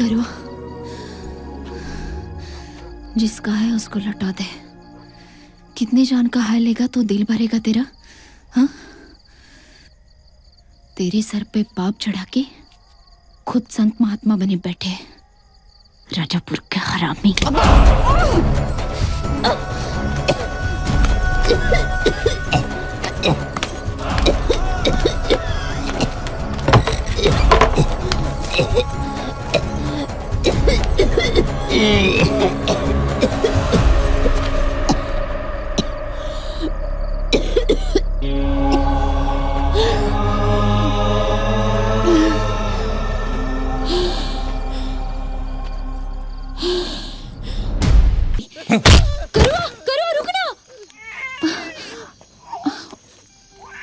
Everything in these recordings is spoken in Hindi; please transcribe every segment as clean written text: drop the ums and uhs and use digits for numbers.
करो, जिसका है उसको लौटा दे। कितनी जान का हाय लेगा तो दिल भरेगा तेरा? हाँ, तेरे सर पे पाप चढ़ा के खुद संत महात्मा बने बैठे राजापुर के हरामी।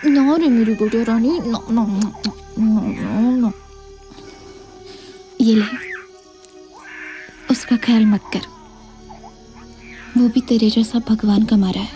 ना रे मेरी गुड़िया रानी, no no no no no. ये ले, उसका ख्याल मत कर, वो भी तेरे जैसा भगवान का मारा है।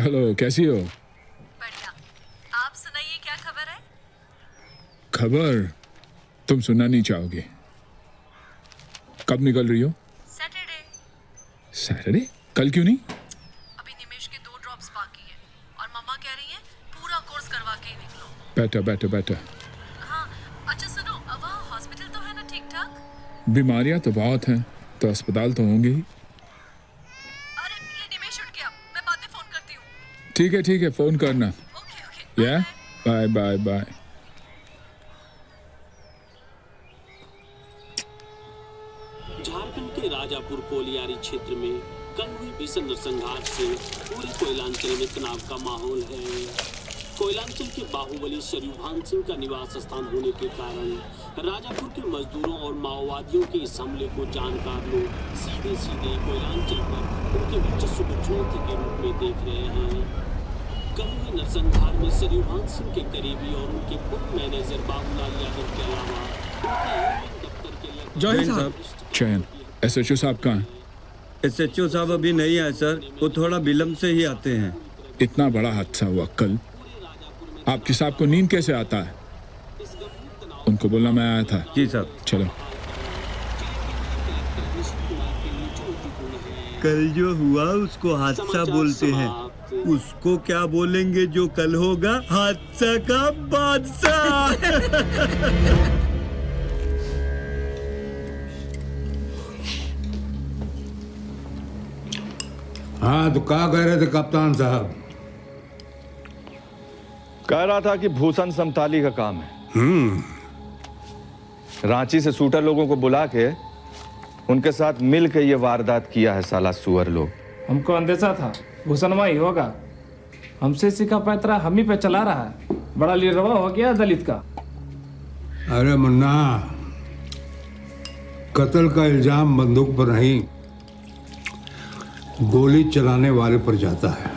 हेलो, कैसी हो? बढ़िया। आप सुनाइए, क्या खबर है? खबर तुम सुनना नहीं चाहोगे। कब निकल रही हो? सैटरडे। सैटरडे? कल क्यों नहीं? अभी निमेश के 2 ड्रॉप्स बाकी हैं और मम्मा कह रही हैं पूरा कोर्स करवा के ही निकलो। बैठो बैठो बैठो। हाँ, अच्छा सुनो, वहाँ हॉस्पिटल तो है ना ठीक ठाक? बीमारियां तो बहुत हैं, तो अस्पताल तो होंगे ही। अरे ये निमेश उठ गया, मैं बाद में फोन करती हूँ। ठीक है, फोन करना। Okay okay. या बाय बाय बाय। झारखंड के राजापुर कोलियारी क्षेत्र में कल हुई भीषण नरसंहार से पूरे कोयलांचल में तनाव का माहौल है। कोयलांचल के बाहुबली शरीभान सिंह का निवास स्थान होने के कारण राजापुर के मजदूरों और माओवादियों के इस हमले को जानकार लोग सीधे सीधे कोयलांचल पर उनके वर्चस्व को चुनौती के रूप में देख रहे हैं। कल हुए नरसंहार में शरीभान सिंह के करीबी और उनके पूर्व मैनेजर बाबूलाल यादव के अलावा उनके दफ्तर के जय साहब। चयन, SHO साहब कहाँ हैं? SHO साहब अभी नहीं आए सर, वो थोड़ा विलम्ब से ही आते हैं। इतना बड़ा हादसा हुआ कल, आपके साहब को नींद कैसे आता है? उनको बोलना मैं आया था। जी साहब। चलो। कल जो हुआ उसको हादसा बोलते हैं, उसको क्या बोलेंगे जो कल होगा? हादसा का बादशाह। हाँ, तो क्या कह रहे थे कप्तान साहब? कह रहा था कि भूषण समताली का काम है। रांची से शूटर लोगों को बुला के उनके साथ मिल के ये वारदात किया है साला सुअर लोग। हमको अंदेशा था भूषणवा ही होगा। हमसे सिखा पैतरा हम ही पे चला रहा है। बड़ा लीडरवा हो गया दलित का। अरे मुन्ना, कत्ल का इल्जाम बंदूक पर नहीं, गोली चलाने वाले पर जाता है।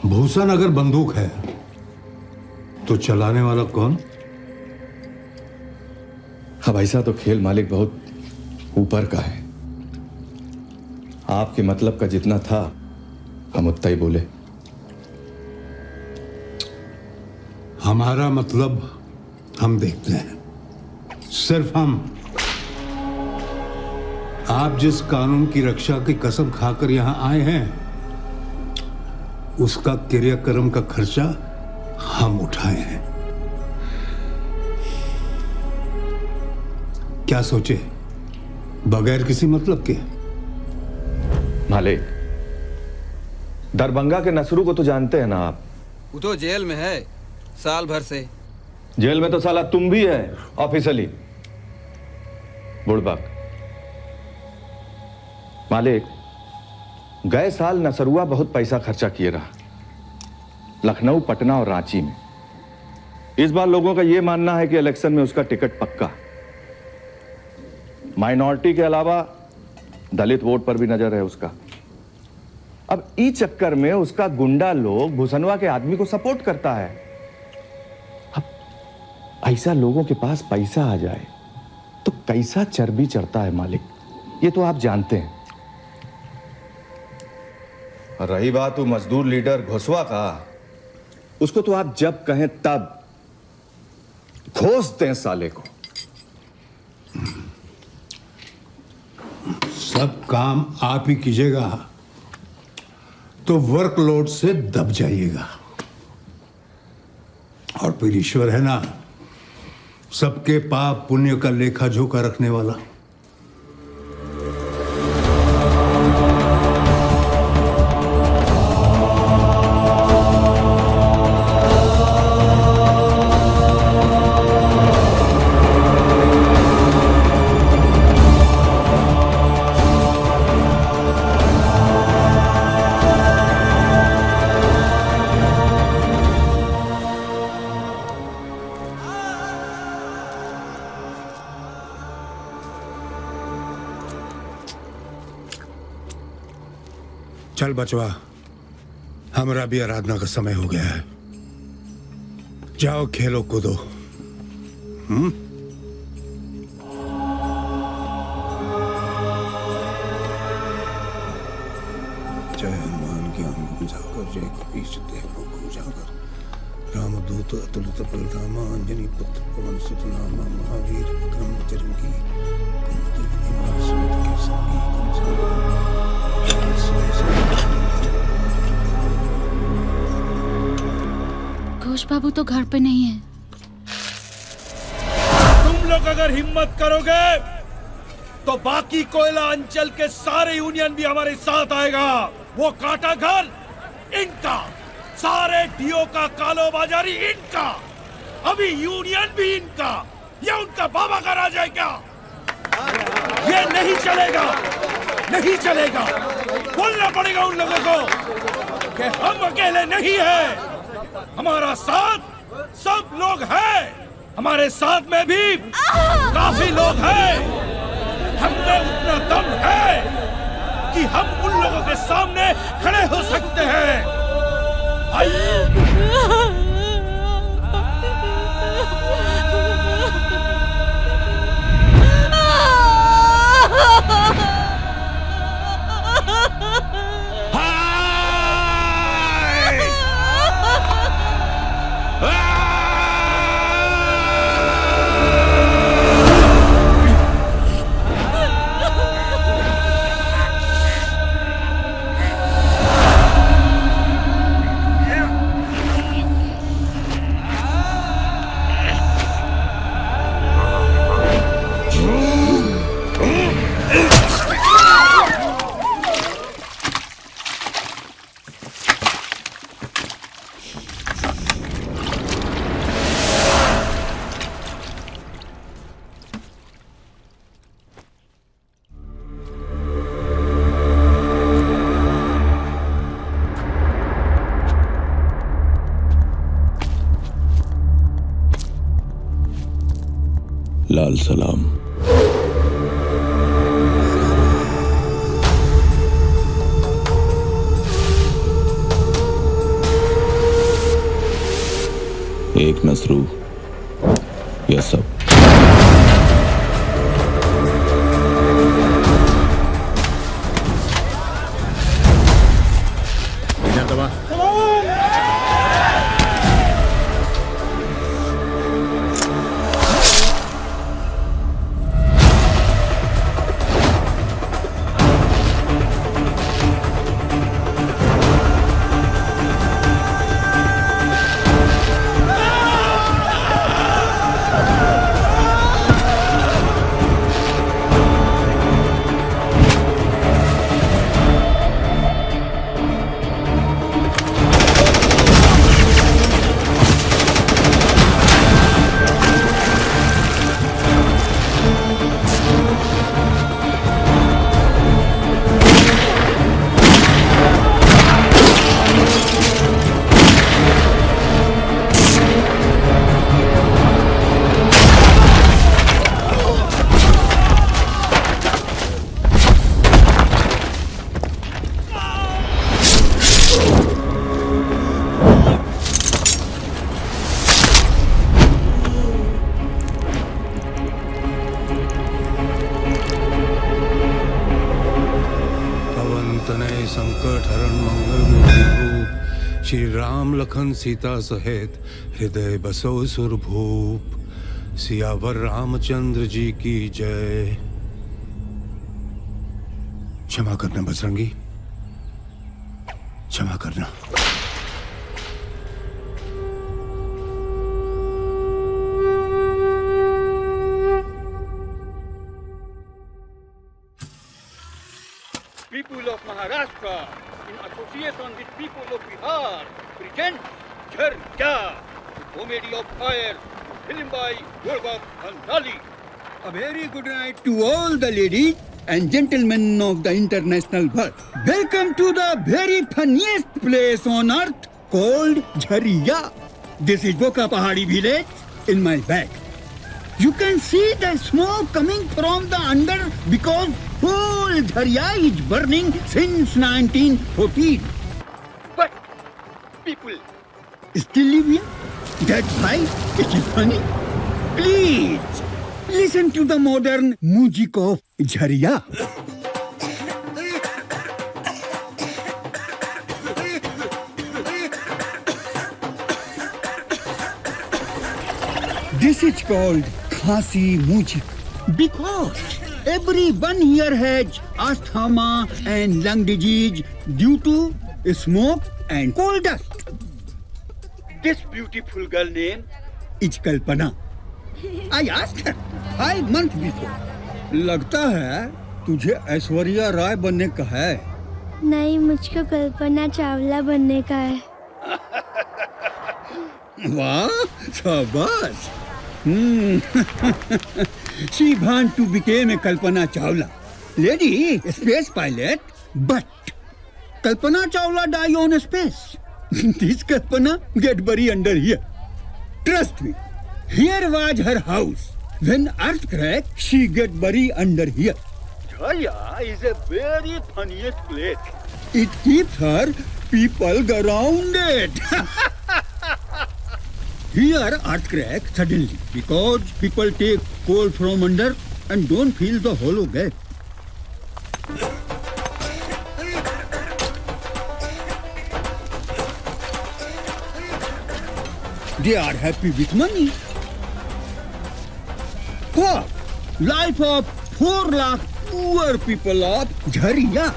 भूषण अगर बंदूक है तो चलाने वाला कौन? अब ऐसा तो खेल मालिक बहुत ऊपर का है। आपके मतलब का जितना था हम उतना ही बोले। हमारा मतलब हम देखते हैं। सिर्फ हम। आप जिस कानून की रक्षा की कसम खाकर यहां आए हैं, उसका क्रियाक्रम का खर्चा हम उठाए हैं। क्या सोचे? बगैर किसी मतलब के। मालिक, दरभंगा के नसरू को तो जानते हैं ना आप? वो तो जेल में है साल भर से। जेल में तो साला तुम भी है ऑफिशियली, बुड़बक। मालिक, गए साल नसरुआ बहुत पैसा खर्चा किए रहा, लखनऊ, पटना और रांची में। इस बार लोगों का यह मानना है कि इलेक्शन में उसका टिकट पक्का। माइनॉरिटी के अलावा दलित वोट पर भी नजर है उसका। अब इस चक्कर में उसका गुंडा लोग भूसनवा के आदमी को सपोर्ट करता है। अब ऐसा लोगों के पास पैसा आ जाए तो कैसा चर्बी चढ़ता है मालिक, ये तो आप जानते हैं। रही बात वो मजदूर लीडर घोसवा का, उसको तो आप जब कहें तब घोस दें साले को। सब काम आप ही कीजिएगा तो वर्कलोड से दब जाइएगा। और फिर ईश्वर है ना, सबके पाप पुण्य का लेखा जोखा रखने वाला। चल बचवा, हमारा भी आराधना का समय हो गया है। जाओ खेलो कूदो। जय हनुमान ज्ञान गुण सागर, जय कपीश देव गुण सागर, रामदूत अतुलित बलरामा, अंजनी पुत्र पवन सुत नामा, महावीर विक्रम बजरंगी, कुमति निवार सुमति के संगी, घोष बाबू तो घर पे नहीं है। तुम लोग अगर हिम्मत करोगे तो बाकी कोयला अंचल के सारे यूनियन भी हमारे साथ आएगा। वो काटा घर इनका, सारे डीओ का कालोबाजारी इनका, अभी यूनियन भी इनका। ये उनका बाबा का राज है क्या? ये नहीं चलेगा, नहीं चलेगा। बोलना पड़ेगा उन लोगों को कि हम अकेले नहीं हैं, हमारा साथ सब लोग हैं। हमारे साथ में भी काफी लोग हैं। हमने उतना दम है कि हम उन लोगों के सामने खड़े हो सकते हैं। लाल सलाम। एक नसरू या सब। इधर दबा। भय संकट हरण मंगल मूर्ति रूप श्री राम लखन सीता सहित हृदय बसो सुरभूप। सियावर रामचंद्र जी की जय। क्षमा करना बजरंगी, क्षमा करना। People of Maharashtra, in association with people of Bihar, present Jharja, comedy of fire, film by Golbak Bhansali. A very good night to all the ladies and gentlemen of the international world. Welcome to the very funniest place on earth called Jharja. This is Boka Pahadi village in my back. You can see the smoke coming from the under because whole Jharja is burning since 1914. But people still live here. That's why it is funny. Please listen to the modern music of Jharja. This is called Khasi music because everyone here has asthma and lung disease due to smoke and coal dust. This beautiful girl name is Kalpana. I asked her 5 months before. लगता है तुझे ऐश्वर्या राय बनने का है। नहीं, मुझको कल्पना चावला बनने का है। वाह, शाबाश। She want to become a Kalpana Chawla, lady space pilot, but Kalpana Chawla die on space. This Kalpana get buried under here. Trust me, here was her house. When earth crack, she get buried under here. Jharja is a very funniest place. It keeps her people grounded. Here earth crack suddenly because people take coal from under and don't feel the hollow gap. They are happy with money. What? Life of 4 lakh poor people of Jharja.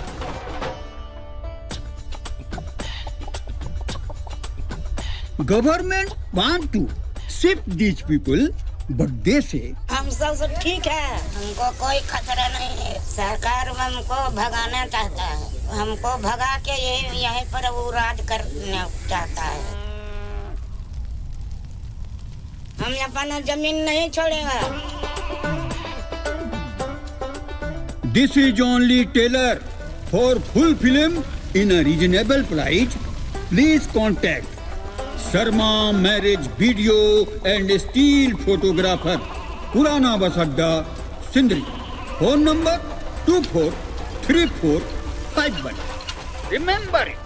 Government want to shift these people, but they say हम सब ठीक है, हमको कोई खतरा नहीं है। सरकार हमको भगाना चाहता है, हमको भगा के यहीं पर वो राज करना चाहता है। हम अपना जमीन नहीं छोड़ेगा। This is only trailer. For full film in a reasonable price, please contact Sharma Marriage Video and Still Photographer, Purana Bus Adda, Sindri. Phone number 243451. Remember it.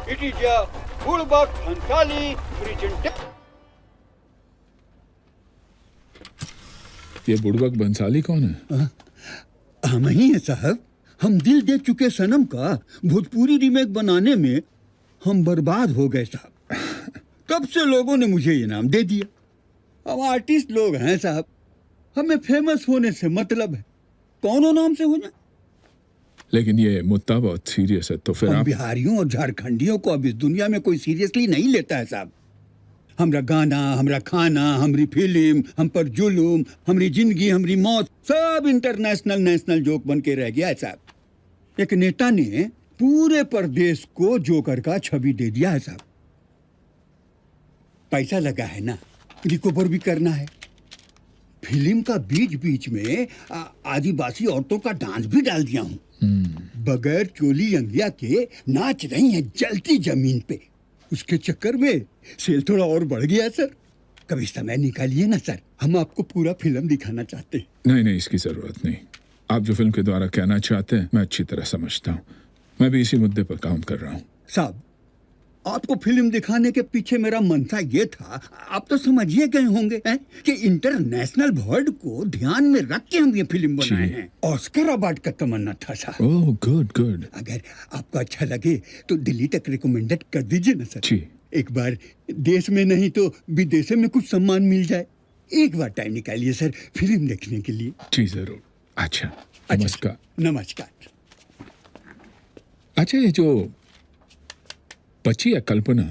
It is a Golbak Bhansali presentation. ये बुड़बक बंसाली कौन है? हम ही हैं साहब। हम दिल दे चुके सनम का भोजपुरी रीमेक बनाने में हम बर्बाद हो गए साहब। तब से लोगों ने मुझे ये नाम दे दिया। हम आर्टिस्ट लोग हैं साहब, हमें फेमस होने से मतलब है, कौनो नाम से हो जाए। लेकिन ये मुद्दा बहुत सीरियस है, तो फिर आप बिहारियों और झारखंडियों को अब इस दुनिया में कोई सीरियसली नहीं लेता है साहब। हमरा गाना, हमरा खाना, हमरी फिल्म, हम पर जुलूम, हमरी जिंदगी, हमरी मौत सब इंटरनेशनल नेशनल जोक बन के रह गया है साहब। एक नेता ने पूरे प्रदेश को जोकर का छवि दे दिया है साहब। पैसा लगा है ना, रिकवर भी करना है। फिल्म का बीच बीच में आदिवासी औरतों का डांस भी डाल दिया हूँ। बगैर चोली अंगिया के नाच रही हैं जलती जमीन पे। उसके चक्कर में सेल थोड़ा और बढ़ गया सर। कभी समय निकालिए ना सर, हम आपको पूरा फिल्म दिखाना चाहते हैं। नहीं, इसकी जरूरत नहीं। आप जो फिल्म के द्वारा कहना चाहते हैं मैं अच्छी तरह समझता हूँ। मैं भी इसी मुद्दे पर काम कर रहा हूँ। साहब, आपको फिल्म दिखाने के पीछे मेरा मंशा ये था, आप तो समझिए गए होंगे हैं, कि इंटरनेशनल वर्ल्ड को ध्यान में रख के हम ये फिल्म बनाए हैं। ऑस्कर अवार्ड का तमन्ना था सर। Oh good good. अगर आपको अच्छा लगे तो दिल्ली तक रिकमेंडेड कर दीजिए ना सर। जी। एक बार देश में नहीं तो विदेश में कुछ सम्मान मिल जाए। एक बार टाइम निकालिए सर फिल्म देखने के लिए। जी जरूर। अच्छा नमस्कार। नमस्कार। अच्छा, ये जो बची है कल्पना,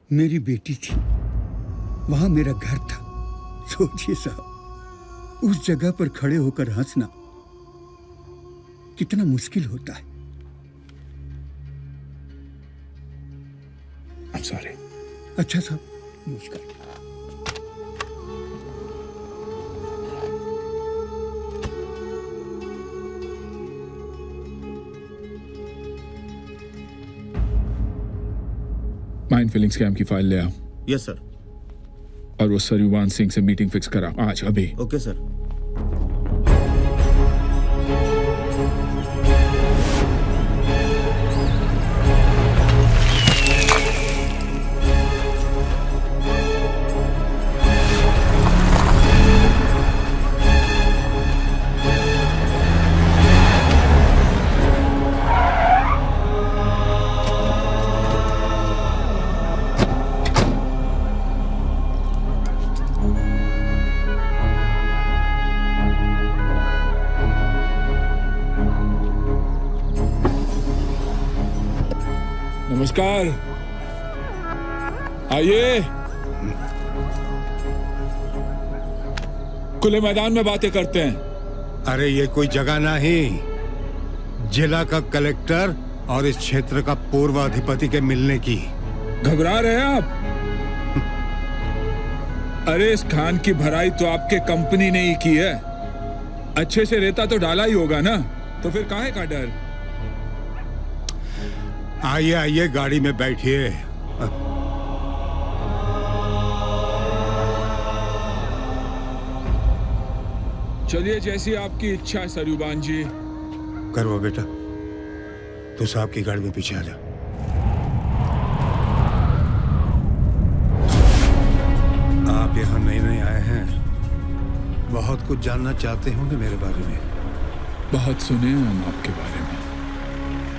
मेरी बेटी थी, वहां मेरा घर था। सोचिए साहब, उस जगह पर खड़े होकर हंसना कितना मुश्किल होता है। I'm sorry। अच्छा साहब, नमस्कार। माइंड फीलिंग स्कैम की फाइल ले आओ। Yes sir. और वो सरयुवान सिंह से मीटिंग फिक्स करा आज अभी। Okay sir. नमस्कार, आइए। खुले मैदान में बातें करते हैं। अरे ये कोई जगह नहीं, जिला का कलेक्टर और इस क्षेत्र का पूर्व अधिपति के मिलने की। घबरा रहे हैं आप? अरे इस खान की भराई तो आपके कंपनी ने ही की है। अच्छे से रेता तो डाला ही होगा ना, तो फिर काहे का डर? आइए आइए, गाड़ी में बैठिए। चलिए, जैसी आपकी इच्छा है सरयुवान जी। करवा बेटा, तू साहब की गाड़ी में पीछे आ जा। आप यहाँ नए नए आए हैं, बहुत कुछ जानना चाहते होंगे मेरे बारे में। बहुत सुने हैं हम आपके बारे में।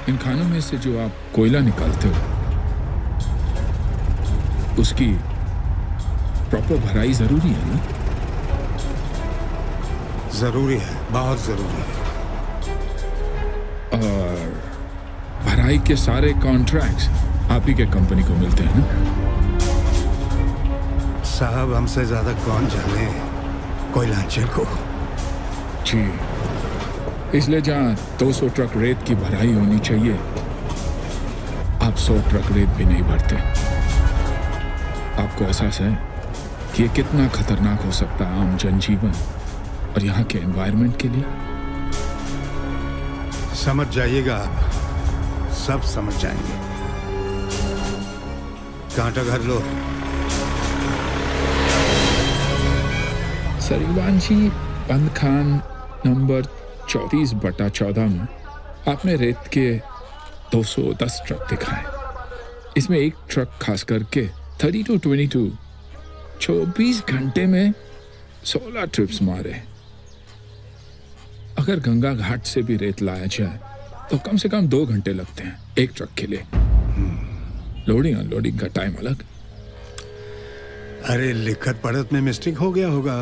इन खानों में से जो आप कोयला निकालते हो, उसकी प्रॉपर भराई जरूरी है ना? जरूरी है, बहुत जरूरी है। और भराई के सारे कॉन्ट्रैक्ट्स आप ही के कंपनी को मिलते हैं ना? साहब, हमसे ज्यादा कौन जाने कोयलांचल को। जी, इसलिए जहां 200 ट्रक रेत की भराई होनी चाहिए, आप 100 ट्रक रेत भी नहीं भरते। आपको एहसास है कि ये कितना खतरनाक हो सकता है आम जनजीवन और यहाँ के एनवायरनमेंट के लिए? समझ जाइएगा आप, सब समझ जाएंगे। कांटा घर लो। सरयुवान जी, बंद खान नंबर 34/14 में आपने रेत के 210 ट्रक दिखाए। इसमें एक ट्रक खास करके 3222 24 घंटे में 16 ट्रिप्स मारे। अगर गंगा घाट से भी रेत लाया जाए तो कम से कम 2 घंटे लगते हैं एक ट्रक के लिए। लोडिंग अनलोडिंग का टाइम अलग। अरे लिखत पढ़त में मिस्टेक हो गया होगा,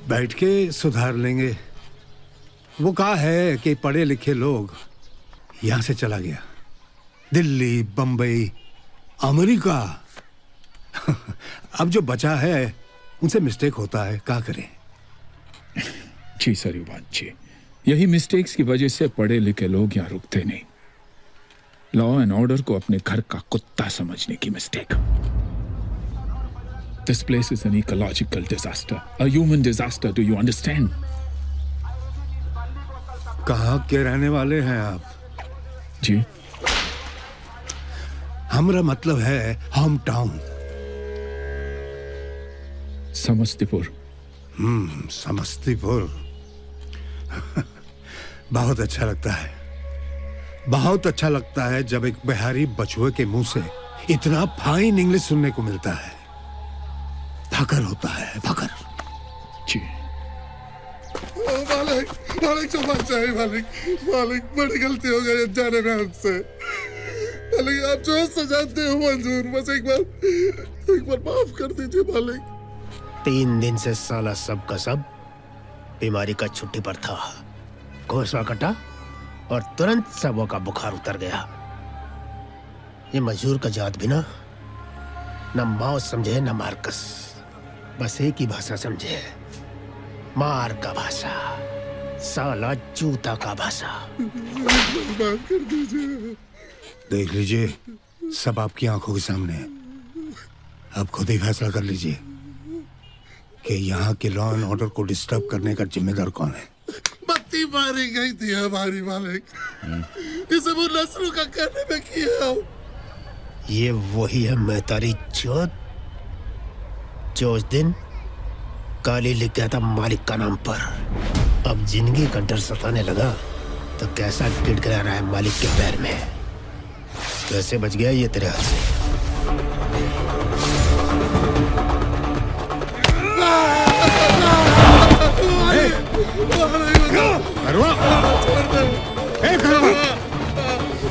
बैठ के सुधार लेंगे। वो कहा है कि पढ़े लिखे लोग यहां से चला गया, दिल्ली, बंबई, अमेरिका। अब जो बचा है उनसे मिस्टेक होता है, क्या करें। जी सरयुवान जी, यही मिस्टेक्स की वजह से पढ़े लिखे लोग यहाँ रुकते नहीं। लॉ एंड ऑर्डर को अपने घर का कुत्ता समझने की mistake. This place is an ecological disaster, a human disaster. Do you understand? कहाँ के रहने वाले हैं आप? जी, हमारा मतलब है होम टाउन। समस्तीपुर। समस्तीपुर। बहुत अच्छा लगता है, बहुत अच्छा लगता है जब एक बिहारी बछुए के मुंह से इतना फाइन इंग्लिश सुनने को मिलता है। फकर होता है, फकर। जी मालिक, मालिक क्षमा चाहिए मालिक, मालिक बड़ी गलती हो गई जाने में हमसे। मालिक आप जो सजा दे हो मंजूर, बस एक बार माफ कर दीजिए मालिक। 3 दिन से साला सब का सब बीमारी का छुट्टी पर था। घोसवा कटा और तुरंत सबों का बुखार उतर गया। ये मजदूर का जात भी ना माओ समझे न मार्कस, बस एक ही भाषा समझे, मार का भाषा, साला जूता का भाषा। माफ कर दीजिए। देख लीजिए, सब आपकी आंखों के सामने है। अब खुद ही फैसला कर लीजिए कि यहाँ के लॉ एंड ऑर्डर को डिस्टर्ब करने का जिम्मेदार कौन है। बत्ती मारी गई थी हमारी मालिक, इसे वो नस्रों का करने में किया। ये वही है मैतारी चौथ जो उस दिन काली लिख गया था मालिक का नाम पर। अब जिंदगी का डर सताने लगा तो कैसा गिड़गिड़ा रहा है मालिक के पैर में। कैसे बच गया ये तेरे हाथ से? करवा,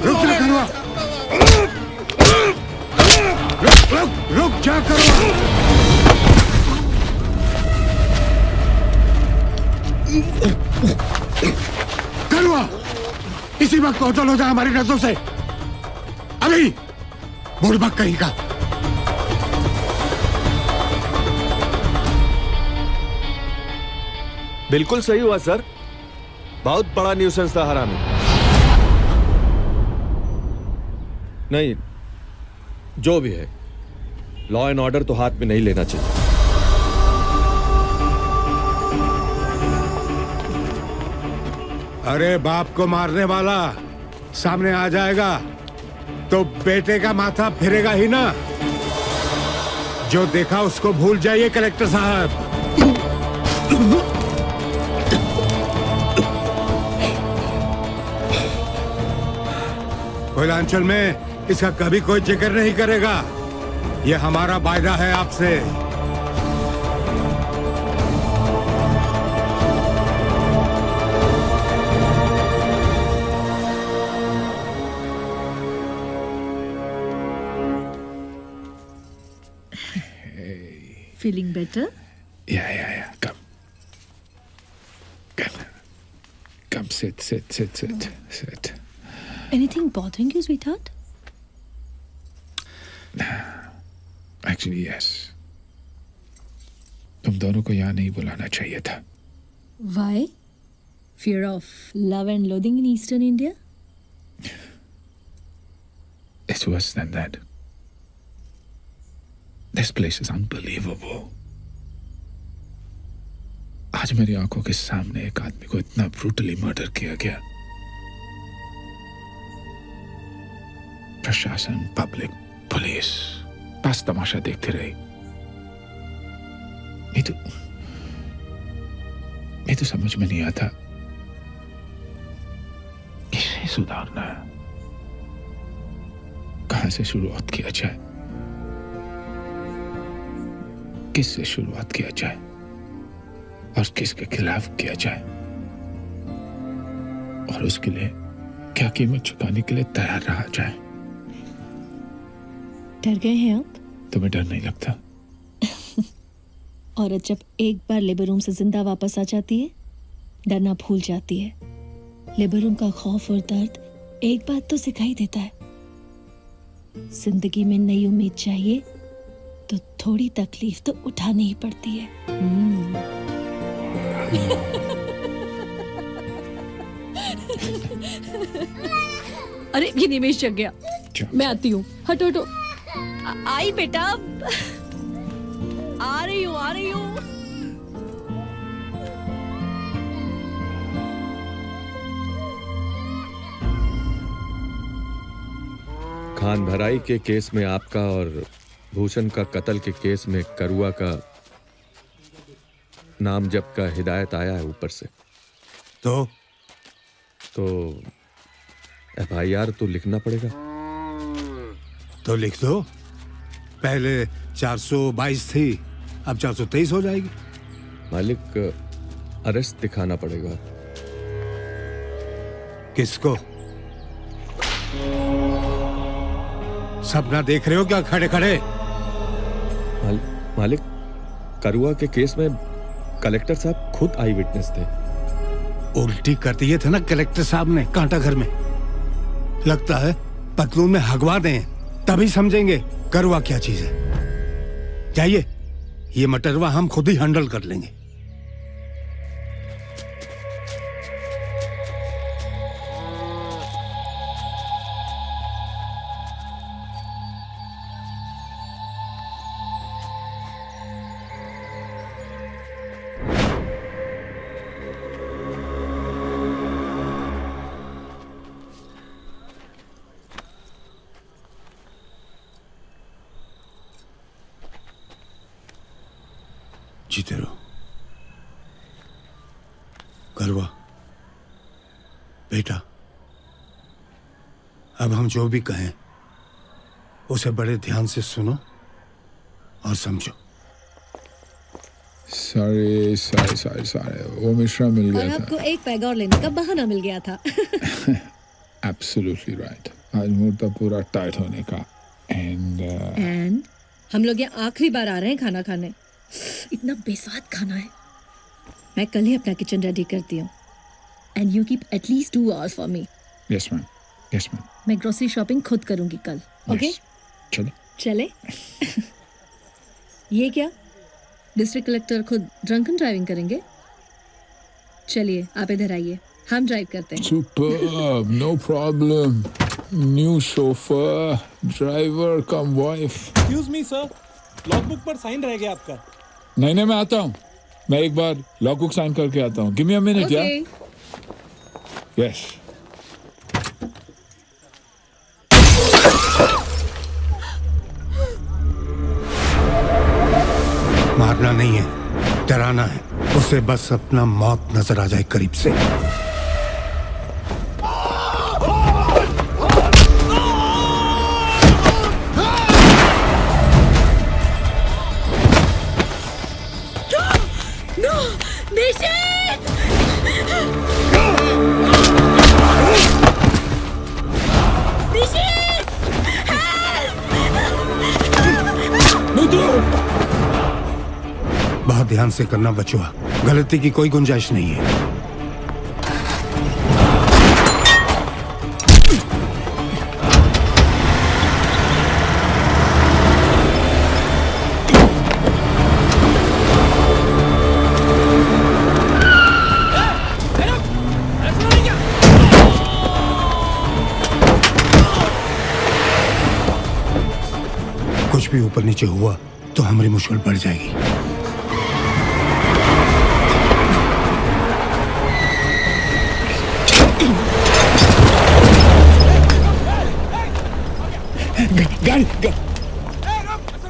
रुक जा करवा, रुक जा करवा। करवा, इसी वक्त कौतल हो जाए हमारी नजरों से। अभी बुड़बक कहीं का। बिल्कुल सही हुआ सर, बहुत बड़ा न्यूसेंस था हरामी। नहीं, जो भी है, लॉ एंड ऑर्डर तो हाथ में नहीं लेना चाहिए। अरे बाप को मारने वाला सामने आ जाएगा तो बेटे का माथा फिरेगा ही ना। जो देखा उसको भूल जाइए कलेक्टर साहब। कोयलांचल में इसका कभी कोई जिक्र नहीं करेगा। यह हमारा वायदा है आपसे। Feeling better? Yeah. Come, sit. Anything bothering you, sweetheart? Actually, yes. तुम दोनों को यहाँ नहीं बुलाना चाहिए था। Why? Fear of love and loathing in Eastern India? It's worse than that. This place is unbelievable. आज मेरी आंखों के सामने एक आदमी को इतना ब्रूटली मर्डर किया गया। प्रशासन, पब्लिक, पुलिस बस तमाशा देखते रही। मैं तो समझ में नहीं आता किसे सुधारना है, कहां से शुरुआत किया जाए, किससे शुरुआत किया जाए और किसके खिलाफ किया जाए, और उसके लिए क्या कीमत चुकाने के लिए तैयार रहा जाए। डर गए हैं आप? तुम्हें डर नहीं लगता? औरत जब एक बार लेबर रूम से जिंदा वापस आ जाती है, डरना भूल जाती है। लेबर रूम का खौफ और दर्द एक बात तो सिखाई देता है, जिंदगी में नई उम्मीद चाहिए तो थोड़ी तकलीफ तो उठानी ही पड़ती है। अरे ये निमेश जग गया, मैं आती हूँ। हटो हटो। आई बेटा, आ रही हूँ। खान भराई के केस में आपका और भूषण का कत्ल के केस में करुआ का नाम जब का हिदायत आया है ऊपर से। तो FIR तो लिखना पड़ेगा। तो लिख दो। पहले 422 थी, अब 423 हो जाएगी। मालिक, अरेस्ट दिखाना पड़ेगा। किसको? सपना देख रहे हो क्या खड़े खड़े? मालिक, करुआ के केस में कलेक्टर साहब खुद आई विटनेस थे। उल्टी कर दिए थे ना कलेक्टर साहब ने कांटा घर में। लगता है पतलून में हगवा दें तभी समझेंगे करुआ क्या चीज है। जाइए, ये मटरवा हम खुद ही हैंडल कर लेंगे। जीते रहो। करवा बेटा, अब हम जो भी कहें उसे बड़े ध्यान से सुनो और समझो। सारे वो मिश्रा मिल और गया आपको एक पैग और लेने का बहाना मिल गया था। था। Absolutely right. आज मूड था पूरा टाइट होने का। एंड हम लोग यहाँ आखिरी बार आ रहे हैं खाना खाने। इतना बेस्वाद खाना है। मैं कल ही अपना किचन रेडी करती हूँ। And you keep at least 2 hours for me. Yes ma'am, yes ma'am. मैं ग्रोसरी शॉपिंग खुद करूंगी कल। ओके? चलो। चले। ये क्या, डिस्ट्रिक्ट कलेक्टर खुद ड्रंकन ड्राइविंग करेंगे? चलिए आप इधर आइए, हम ड्राइव करते हैं। Superb, no problem. New chauffeur, driver cum wife. Excuse me sir, logbook पर साइन रह गया आपका। नहीं, मैं आता हूँ। मैं एक बार लॉगबुक साइन करके आता हूँ। गिव मी अ मिनट यार। यस। मारना नहीं है, डराना है। उसे बस अपना मौत नजर आ जाए करीब से। बहुत ध्यान से करना बचुआ, गलती की कोई गुंजाइश नहीं है। कुछ भी ऊपर नीचे हुआ तो हमारी मुश्किल बढ़ जाएगी।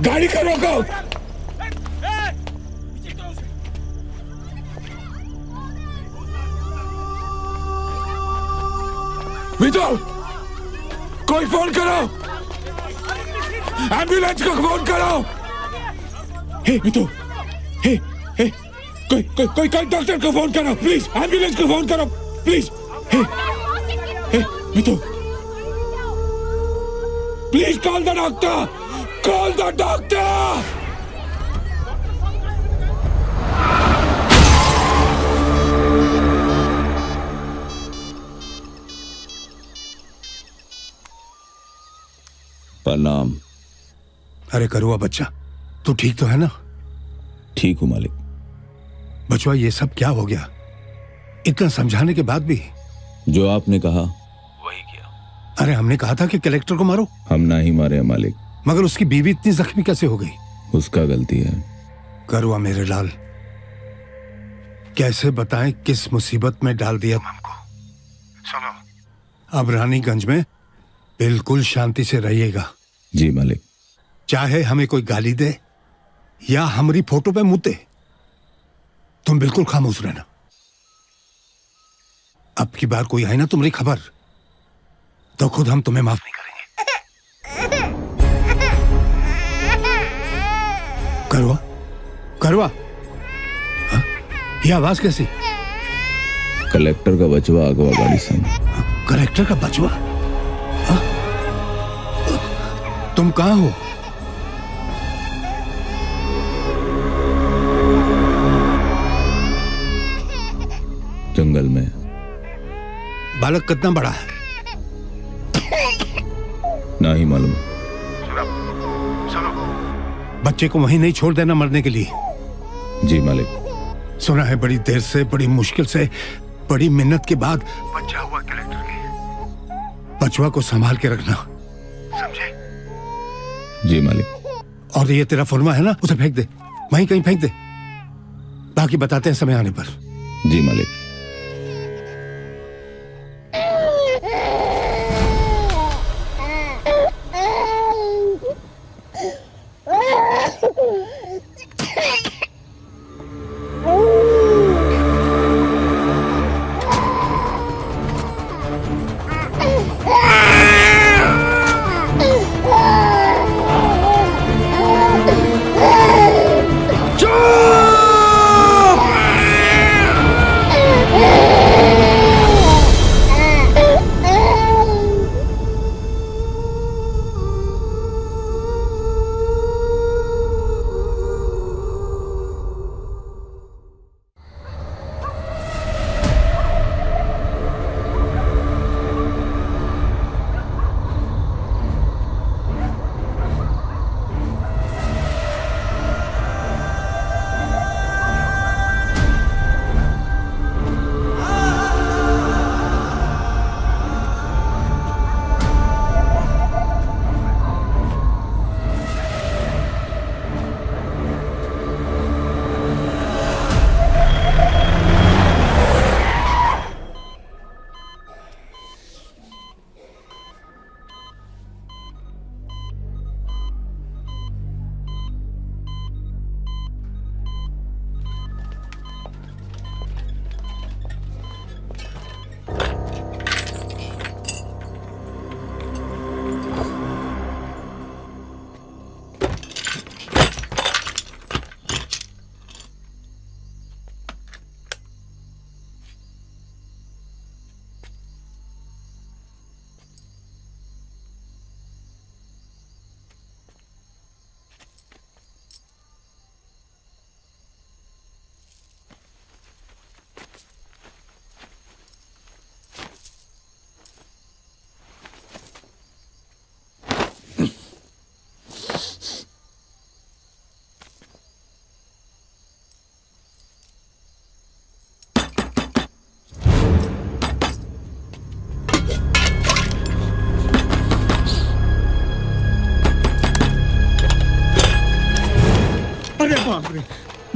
गाड़ी का रोको। मितो, कोई फोन करो, एम्बुलेंस को फोन करो। हे मितो, हे कोई डॉक्टर को फोन करो प्लीज। एम्बुलेंस को फोन करो प्लीज। हे मितो, please call the doctor, call the doctor. प्रणाम। अरे करुआ बच्चा, तू ठीक तो है ना? ठीक हूँ मालिक। बचवा, ये सब क्या हो गया? इतना समझाने के बाद भी? जो आपने कहा वही किया। अरे हमने कहा था कि कलेक्टर को मारो। हम ना ही मारे मालिक। मगर उसकी बीवी इतनी जख्मी कैसे हो गई? उसका गलती है। करुआ मेरे लाल, कैसे बताएं किस मुसीबत में डाल दिया हमको। सुनो, अब रानीगंज में बिल्कुल शांति से रहिएगा। जी मालिक। चाहे हमें कोई गाली दे या हमारी फोटो पे मुद्दे, तुम बिल्कुल खामोश रहना। अब की बार कोई है ना तुम्हारी खबर तो खुद हम तुम्हें माफ नहीं करेंगे। करवा करवा, हाँ? ये आवाज कैसी? कलेक्टर का बचवा अगवा गाड़ी संग। कलेक्टर का बचवा? हाँ? तुम कहाँ हो? जंगल में। बालक कितना बड़ा है? ना ही मालूम। बच्चे को वहीं नहीं छोड़ देना मरने के लिए। जी मालिक। सुना है बड़ी देर से, बड़ी मुश्किल से, बड़ी मेहनत के बाद बच्चा हुआ कलेक्टर के। बचवा को संभाल के रखना, समझे? जी मालिक। और ये तेरा फुरमा है ना, उसे फेंक दे, वहीं कहीं फेंक दे। बाकी बताते हैं समय आने पर। जी मालिक।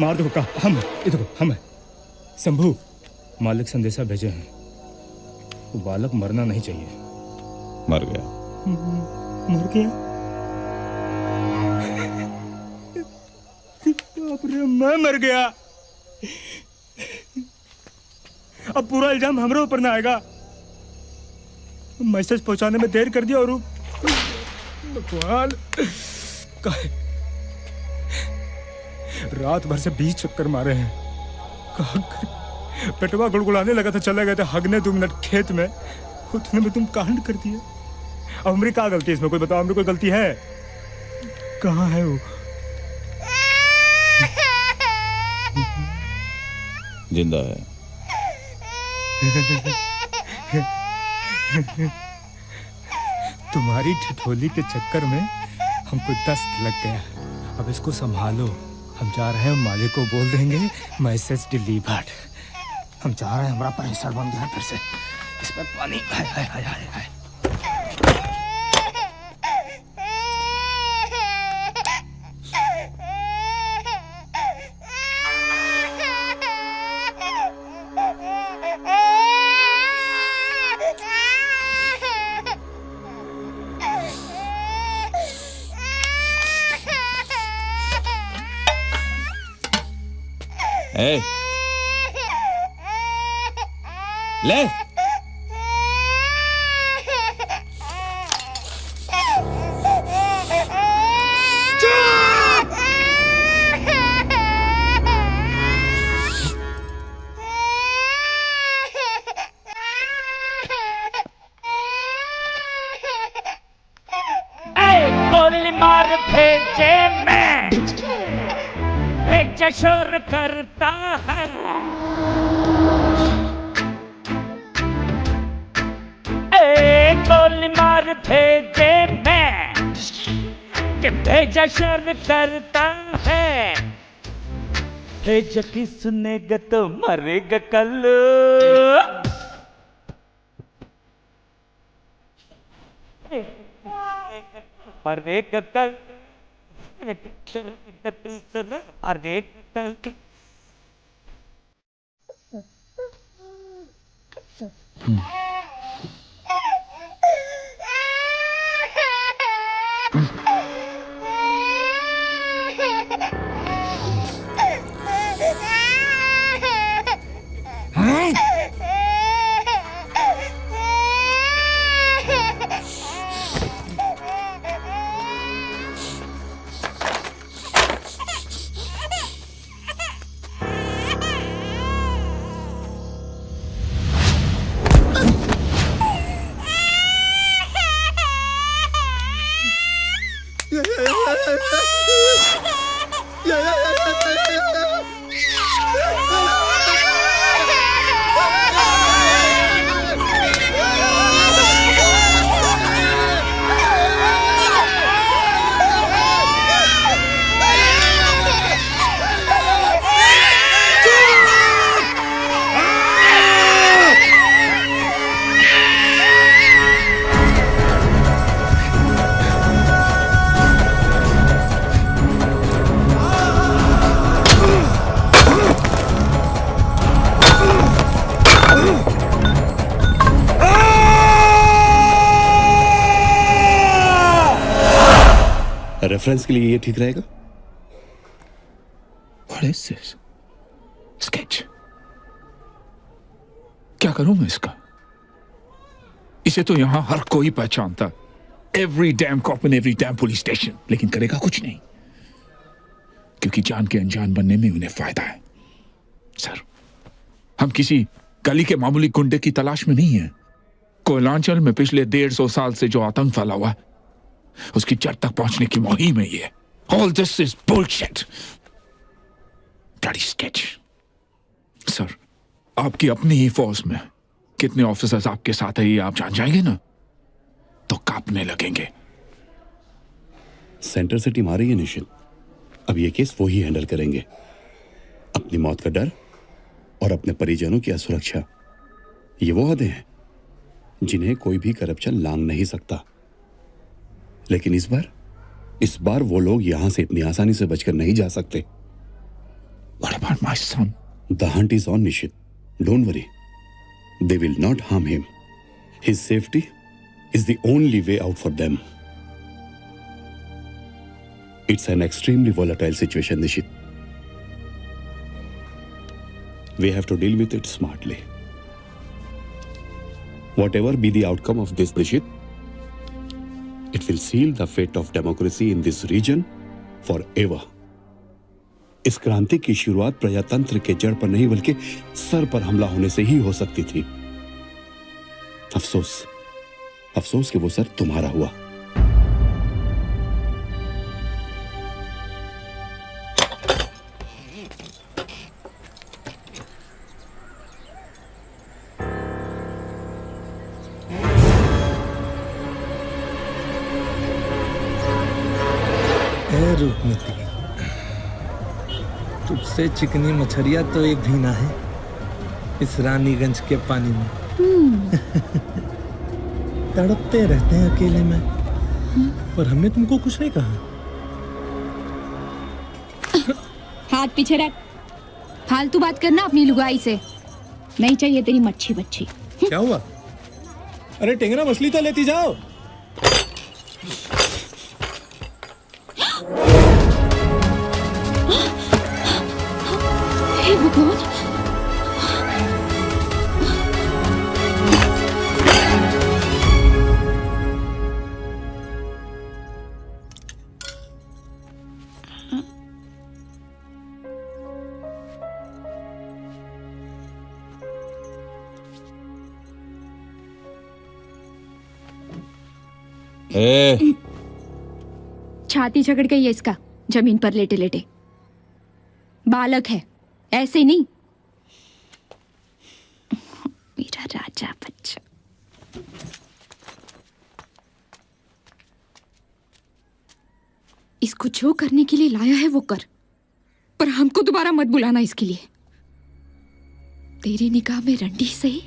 मार दो का हम, इधर हम है। शंभू, मालिक संदेशा भेजे हैं, वो बालक मरना नहीं चाहिए। मर गया। मर गया? बाप रे, मैं मर गया। अब पूरा इल्जाम हमरे ऊपर ना आएगा। मैसेज पहुंचाने में देर कर दिया और भगवान, रात भर से 20 चक्कर मारे हैं। पेटवा गुड़गुड़ाने लगा था, चले गए थे हगने 2 मिनट खेत में, उतने में तुम कांड कर दिए। अब हमारी क्या गलती है इसमें? कोई बताओ, हमारी कोई गलती है? कहाँ है वो? जिंदा है। तुम्हारी ठिठोली के चक्कर में हमको दस्त लग गया। अब इसको संभालो। हम जा रहे हैं, मालिक को बोल देंगे मैसेज डिलीवर्ड। हम जा रहे हैं, हमारा परिसर बन गया फिर से। इसमें पानी हाय हाय हाय हाय हाय। ए, ले बेजा शोर करता है। ए गोली मार भेजे मैं कि बेजा शोर करता है। भेजा की सुनेगा तो मरेगा कल। मरेगा कल। अरे रेफरेंस के लिए ये ठीक रहेगा। What is this? Sketch. क्या करूं मैं इसका? इसे तो यहां हर कोई पहचानता। Every damn cop in every damn police station. लेकिन करेगा कुछ नहीं, क्योंकि जान के अनजान बनने में उन्हें फायदा है। सर, हम किसी गली के मामूली गुंडे की तलाश में नहीं है। कोयलांचल में पिछले 150 साल से जो आतंक फैला हुआ, उसकी जड़ तक पहुंचने की मुहिम है ये। All this is bullshit. Bloody sketch. Sir, आपकी अपनी ही फोर्स में कितने ऑफिसर्स आपके साथ है ये आप जान जाएंगे ना, तो कांपने लगेंगे। सेंटर से टीम आ रही है निशित। अब ये केस वो ही हैंडल करेंगे। अपनी मौत का डर और अपने परिजनों की असुरक्षा, ये वो हदें हैं जिन्हें कोई भी करप्शन लांघ नहीं सकता। लेकिन इस बार वो लोग यहां से इतनी आसानी से बचकर नहीं जा सकते। What about my son? The hunt is on, Nishit. Don't worry. They will not harm him. His safety is the only way out for them. It's an extremely volatile situation, Nishit. We have to deal with it smartly. Whatever be the outcome of this, Nishit, it will seal the fate of democracy in this region forever. इस क्रांति की शुरुआत प्रजातंत्र के जड़ पर नहीं बल्कि सर पर हमला होने से ही हो सकती थी। अफसोस कि वो सर तुम्हारा हुआ। रूपमती, तुझसे चिकनी मछलियां तो एक भी ना है इस रानीगंज के पानी में। तड़पते रहते हैं अकेले में, पर हमने तुमको कुछ नहीं कहा। हाथ पीछे रख। फालतू बात करना अपनी लुगाई से। नहीं चाहिए तेरी मच्छी बच्ची। क्या हुआ? अरे टेंगरा मछली तो लेती जाओ। हे भगवान, छाती झगड़ गई है इसका जमीन पर लेटे लेटे। बालक है, ऐसे नहीं। मेरा राजा बच्चा। इसको जो करने के लिए लाया है वो कर, पर हमको दोबारा मत बुलाना इसके लिए। तेरी निगाह में रंडी सही,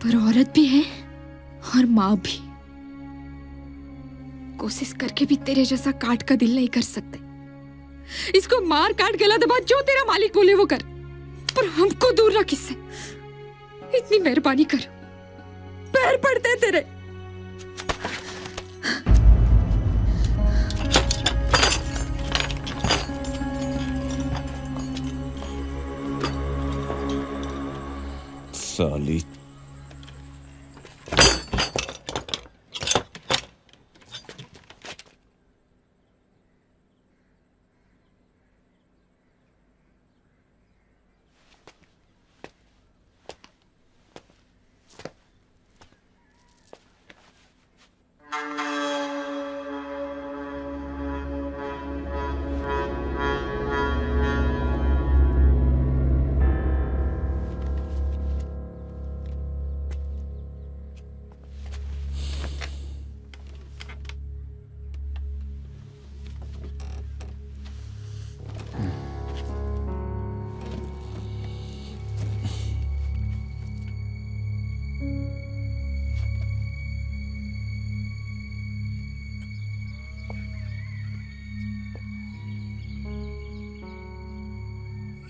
पर औरत भी है और माँ भी। कोशिश करके भी तेरे जैसा काट का दिल नहीं कर सकते। इसको मार काट गला दबा, जो तेरा मालिक बोले वो कर, पर हमको दूर रख इससे। इतनी मेहरबानी कर, पैर पड़ते हैं तेरे। साली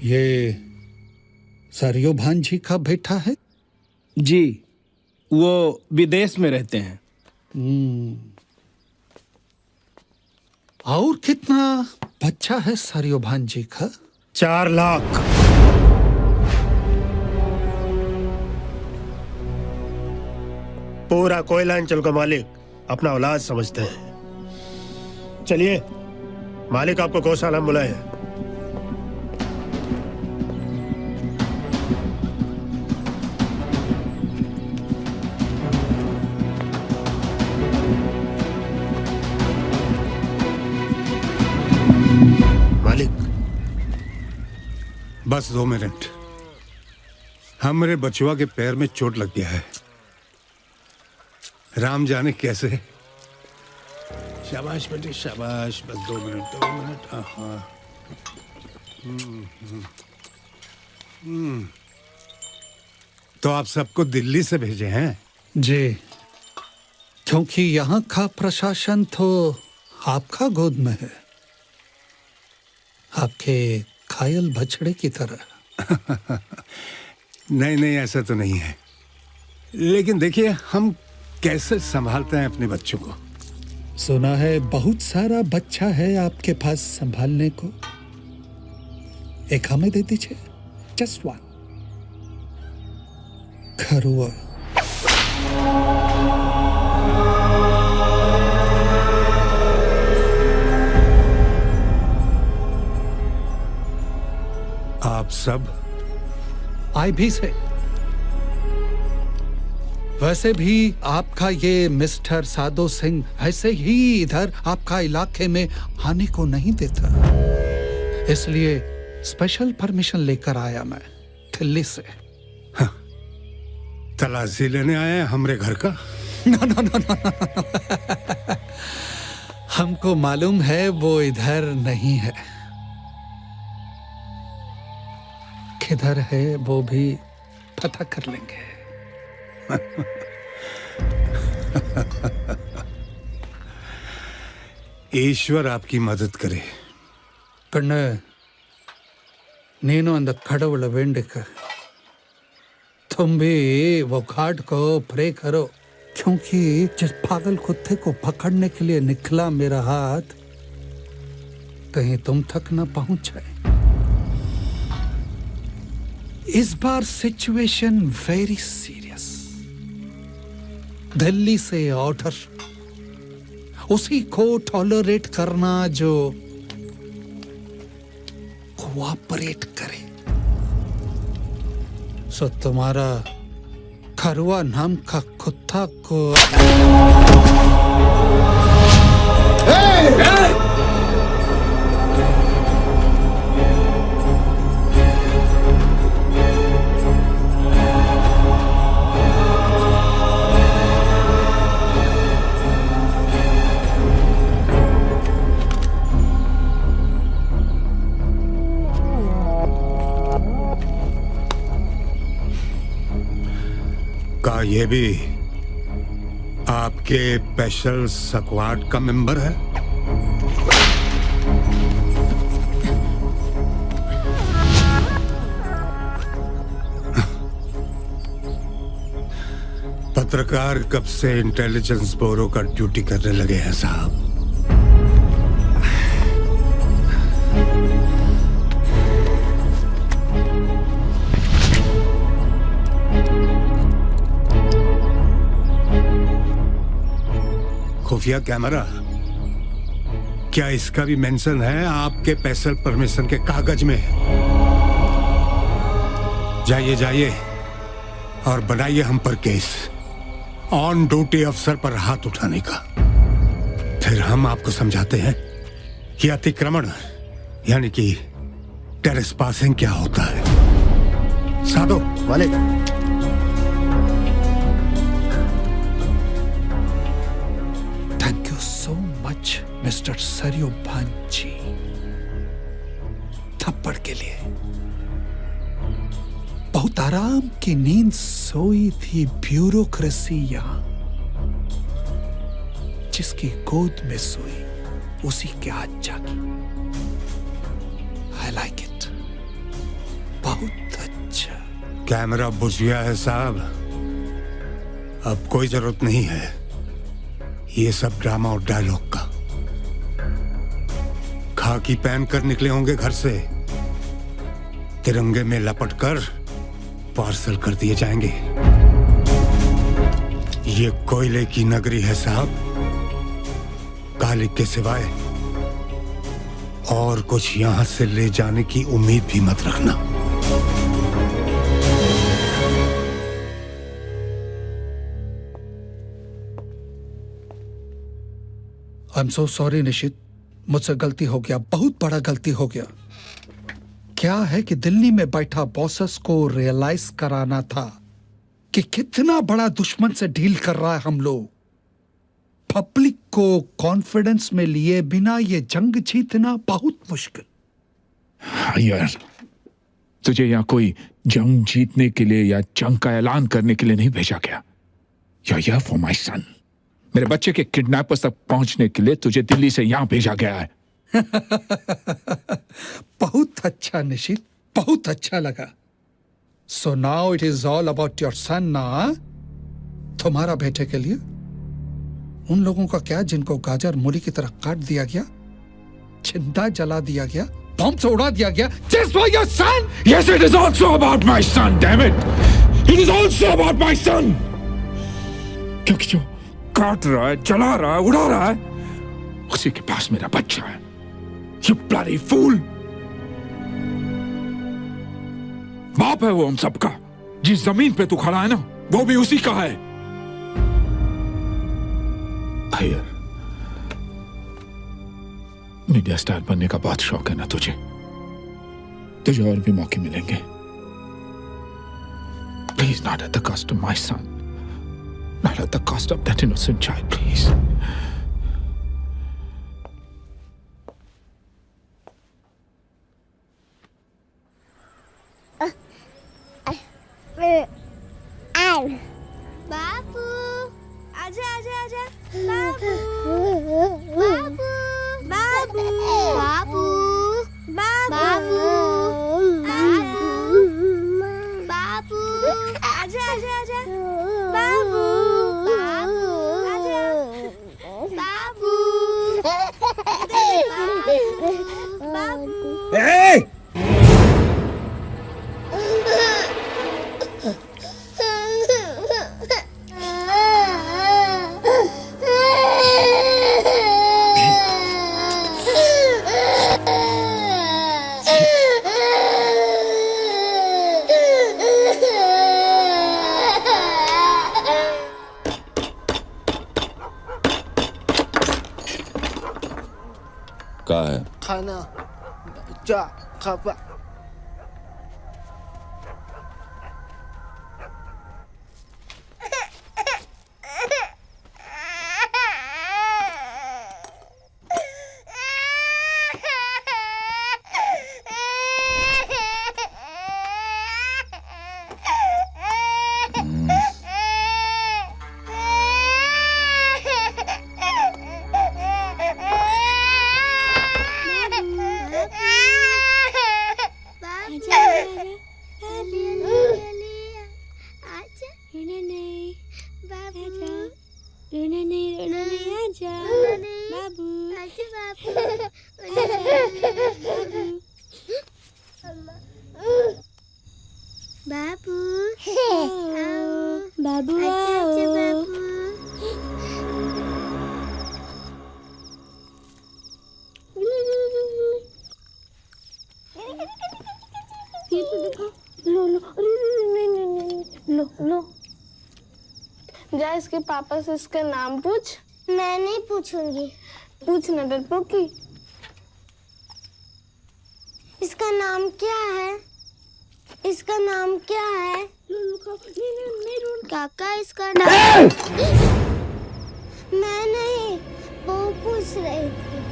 ये सरयू भांजी का बेटा है? जी, वो विदेश में रहते हैं। और कितना बच्चा है सरयू भांजी का? 4 लाख। पूरा कोयलांचल का मालिक अपना औलाद समझते हैं। चलिए, मालिक आपको गौशाला में बुलाए हैं। बस 2 मिनट। हमारे बचुआ के पैर में चोट लग गया है, राम जाने कैसे। शाबाश बेटे शाबाश, बस 2 मिनट 2 मिनट। हाँ। तो आप सबको दिल्ली से भेजे हैं? जी, क्योंकि यहाँ का प्रशासन तो आपका गोद में है, आपके घायल बछड़े की तरह। नहीं नहीं, ऐसा तो नहीं है, लेकिन देखिए हम कैसे संभालते हैं अपने बच्चों को। सुना है बहुत सारा बच्चा है आपके पास संभालने को। एक हमें दे दीजिए, जस्ट 1। खरुआ। आप सब IB से। वैसे भी आपका ये मिस्टर साधो सिंह ऐसे ही इधर आपका इलाके में आने को नहीं देता, इसलिए स्पेशल परमिशन लेकर आया मैं दिल्ली से। हाँ, तलाशी लेने आए हैं हमरे घर का? ना। हमको मालूम है वो इधर नहीं है, किधर है वो भी पता कर लेंगे। ईश्वर आपकी मदद करे। कण्ण नीनो अंद कड़वल वेंडिक, तुम भी वो घाट को प्रे करो, क्योंकि जिस पागल कुत्ते को पकड़ने के लिए निकला मेरा हाथ कहीं तुम तक न पहुंच जाए। इस बार सिचुएशन वेरी सीरियस। दिल्ली से ऑर्डर, उसी को टॉलरेट करना जो कोऑपरेट करे। सो तुम्हारा खरुआ नाम का कुत्ता को का ये भी आपके स्पेशल स्क्वाड का मेंबर है? पत्रकार कब से इंटेलिजेंस ब्यूरो का ड्यूटी करने लगे हैं साहब? खुफिया कैमरा, क्या इसका भी मेंशन है आपके स्पेशल परमिशन के कागज में? जाइए जाइए और बनाइए हम पर केस ऑन ड्यूटी अफसर पर हाथ उठाने का। फिर हम आपको समझाते हैं कि अतिक्रमण यानी कि टेरेस पासिंग क्या होता है। साधो वाले thank you so much mister सरयुभांची, थप्पड़ के लिए। बहुत आराम की नींद सोई थी ब्यूरोक्रेसी यहां। जिसकी गोद में सोई उसी के हाथ जागी। आई लाइक इट, बहुत अच्छा। कैमरा बुझ गया है साहब, अब कोई जरूरत नहीं है ये सब ड्रामा और डायलॉग का। खाकी पहन कर निकले होंगे घर से, तिरंगे में लपट कर पार्सल कर दिए जाएंगे। ये कोयले की नगरी है साहब, कालिक के सिवाय और कुछ यहां से ले जाने की उम्मीद भी मत रखना। आई एम सो सॉरी निशित, मुझसे गलती हो गया, बहुत बड़ा गलती हो गया। क्या है कि दिल्ली में बैठा बॉसेस को रियलाइज कराना था कि कितना बड़ा दुश्मन से डील कर रहा है हम लोग। पब्लिक को कॉन्फिडेंस में लिए बिना ये जंग जीतना बहुत मुश्किल। हाँ यार, तुझे यहाँ कोई जंग जीतने के लिए या जंग का ऐलान करने के लिए नहीं भेजा गया। या फॉर माय सन, मेरे बच्चे के किडनैपर्स तक पहुंचने के लिए तुझे दिल्ली से यहाँ भेजा गया है। बहुत अच्छा निशित, बहुत अच्छा लगा। So now it is all about your son ना? तुम्हारा बेटे के लिए उन लोगों का क्या जिनको गाजर मूली की तरह काट दिया गया, जिंदा जला दिया गया, बम से उड़ा दिया गया, just for your son? Yes, it is also about my son, damn it! It is also about my son! क्योंकि जो काट रहा है, जला रहा है, उड़ा रहा है, उसी के पास मेरा बच्चा है। You bloody fool! बाप है वो हम सबका। जिस जमीन पे तू खड़ा है ना, वो भी उसी का है। अय्यर, मीडिया स्टार बनने का बहुत शौक है ना तुझे? तुझे और भी मौके मिलेंगे। Please, not at the cost of my son. Not at the cost of that innocent child, please. बाबू, आजा आजा आजा। बाबू, बाबू, बाबू, बाबू, बाबू, बाबू, आजा आजा आजा। बाबू, बाबू, आजा। बाबू, बाबू। ए! का है खाना जा खापा। बाबू रोना नहीं आजा बाबू आजा बाबू बाबू बाबू बाबू लो जा इसके पापा से इसका नाम पूछ। मैं नहीं पूछूंगी। पूछ ना डरपोकी। इसका नाम क्या है? इसका नाम क्या है? काका इसका नाम मैं नहीं, वो पूछ रही थी।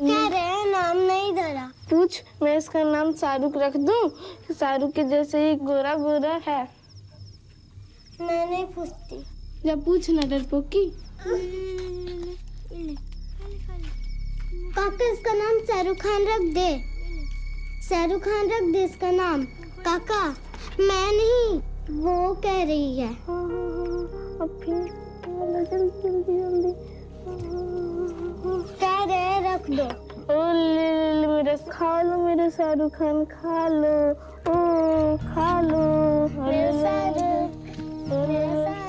कह रहे हैं नाम नहीं धरा। पूछ, मैं इसका नाम शाहरुख रख दूं? शाहरुख के जैसे ही गोरा गोरा है। मैं नहीं पूछती। जब पूछ ना डरपोकी। काका इसका नाम शाहरुख खान रख दे। शाहरुख खान रख दे इसका नाम। काका मैं नहीं, वो कह रही है। अब फिर जल्दी कह रहे रख दो। ओ ले मेरा खा लो, मेरा शाहरुख खान खा लो। ओ खा लो मेरा शाहरुख, मेरा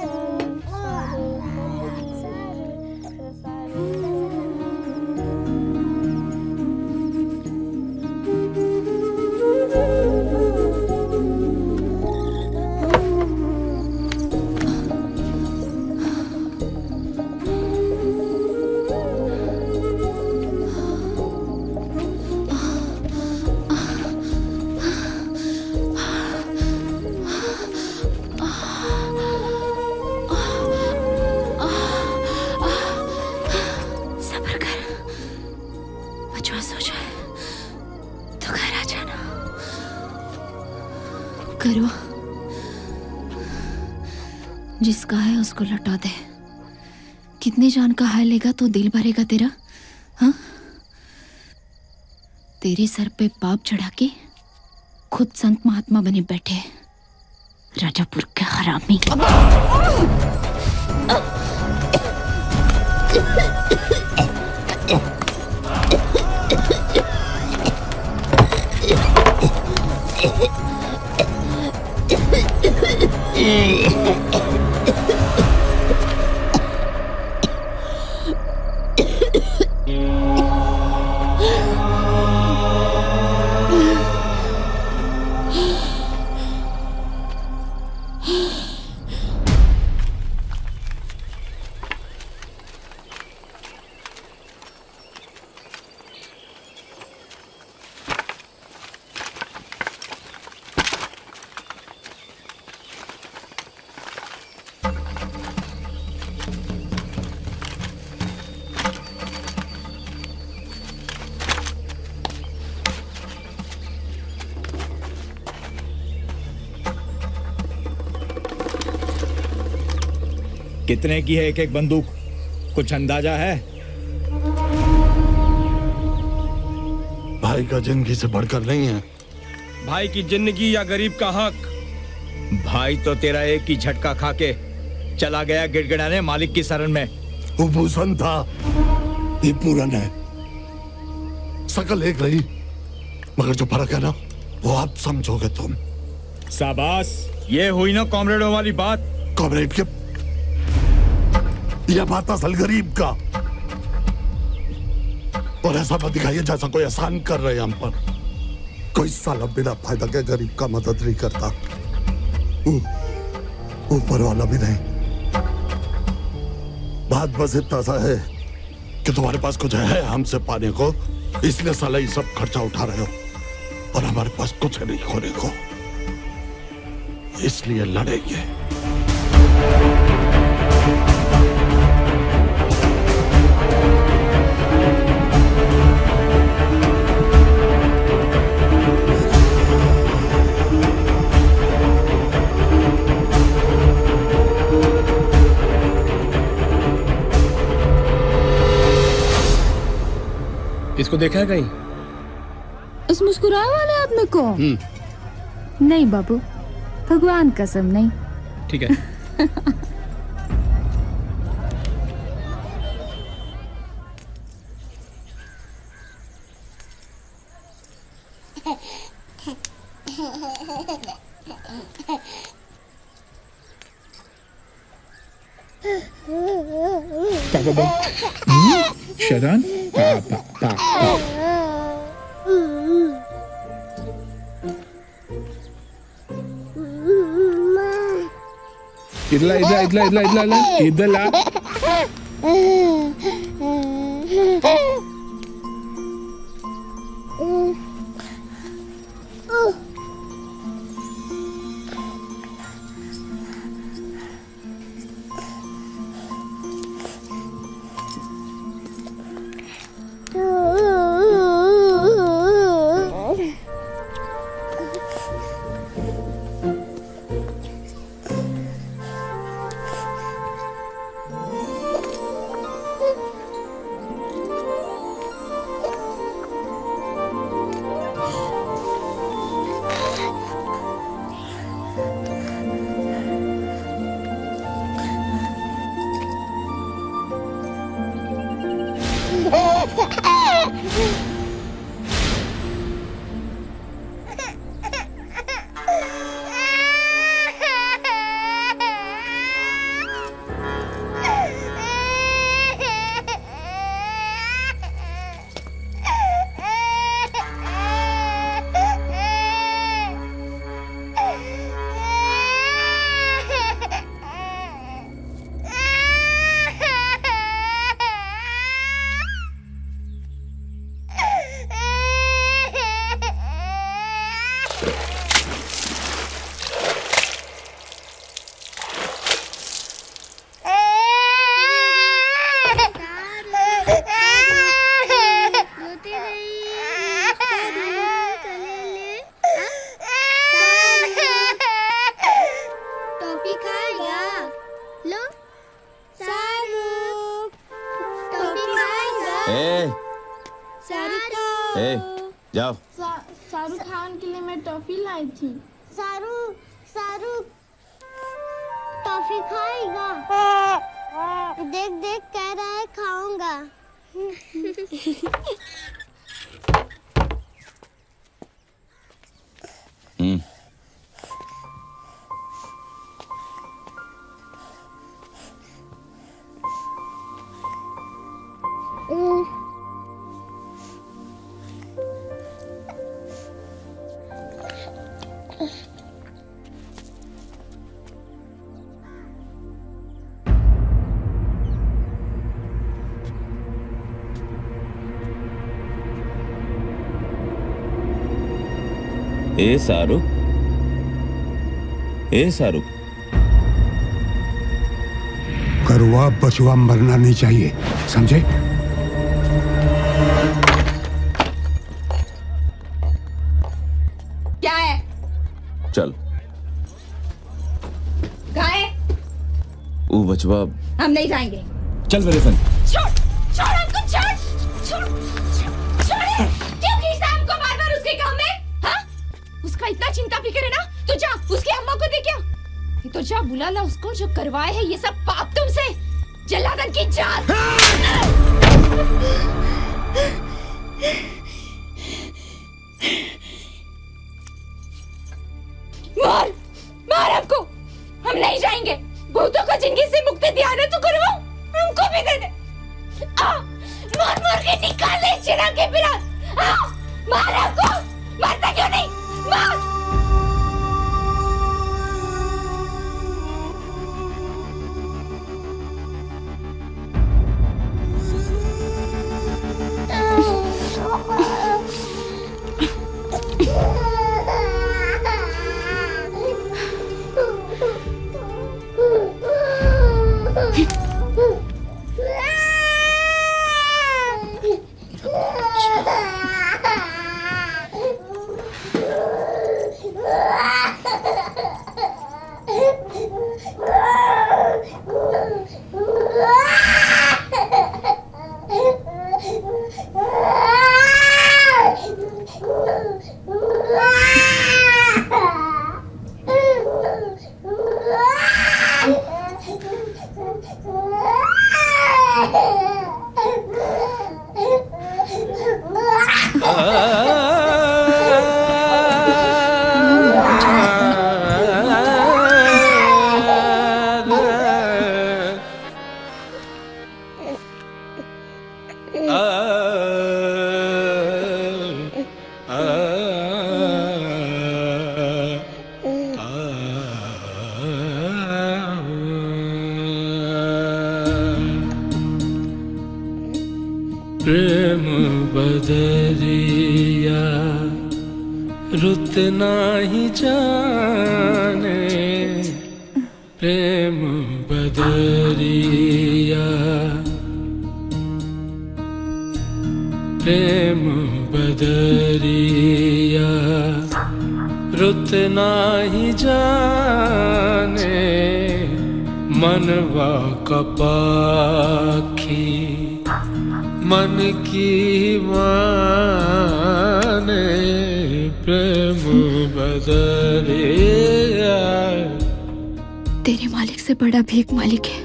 करो, जिसका है उसको लौटा दे। कितने जान का हाय लेगा तो दिल भरेगा तेरा? हाँ, तेरे सर पे पाप चढ़ा के खुद संत महात्मा बने बैठे राजापुर के हरामी। कितने की है एक एक बंदूक, कुछ अंदाजा है? भाई का जिंदगी से बढ़कर नहीं है। भाई की जिंदगी या गरीब का हक? भाई तो तेरा एक ही झटका खा के चला गया गिड़गिड़ाने मालिक की शरण में। वो भूषण था, ये पूरन है। शकल एक रही, मगर जो फर्क है ना, वो आप समझोगे तुम। शाबाश, ये हुई ना कॉमरेडों वाली बात। कॉमरेड के यह बात असल गरीब का, और ऐसा मत दिखाइए जैसा कोई एहसान कर रहे हैं हम पर। कोई साला बिना फायदा के गरीब का मदद नहीं करता, ऊपर वाला भी नहीं। बात बस इतना सा है कि तुम्हारे पास कुछ है हमसे पाने को, इसलिए साला ये सब खर्चा उठा रहे हो, और हमारे पास कुछ नहीं खोने को, इसलिए लड़ेंगे। इसको देखा है कहीं? उस मुस्कुराए वाले आदमी को? नहीं बाबू, भगवान कसम नहीं। ठीक है। शदान इधर ला। जाओ। शाहरुख खान के लिए मैं टॉफी लाई थी। शाहरुख टॉफी खाएगा? देख देख कह रहा है खाऊंगा। शाहरुख, करुआ बचुआ मरना नहीं चाहिए, समझे? क्या है? चल। कहाँ है? वो बचवा। हम नहीं जाएंगे। चल मेरे संग। छोड़ हमको, छोड़। क्यों खींचता है हमको बार-बार उसके काम में? हाँ? उसका इतना चिंता फिक्र है ना, तो जा उसकी अम्मा को दे क्या? तो जा बुला ला उसको जो करवाए है ये सब पाप तुमसे। जलावन की जात। मार हमको। हम नहीं जाएंगे। भूतों को जिंदगी से मुक्ति दिया ना तो करवाओ, हमको भी दे दे। मार के निकाल ले चिराग के बिना। मार हमको। मारता क्यों नहीं? मार। प्रेम बदरिया रुत नाही जाने, प्रेम बदरिया, प्रेम बदरिया रुत नाही जाने, मनवा कपाखी मन की माने, प्रेम बदरिया। तेरे मालिक से बड़ा भी एक मालिक है,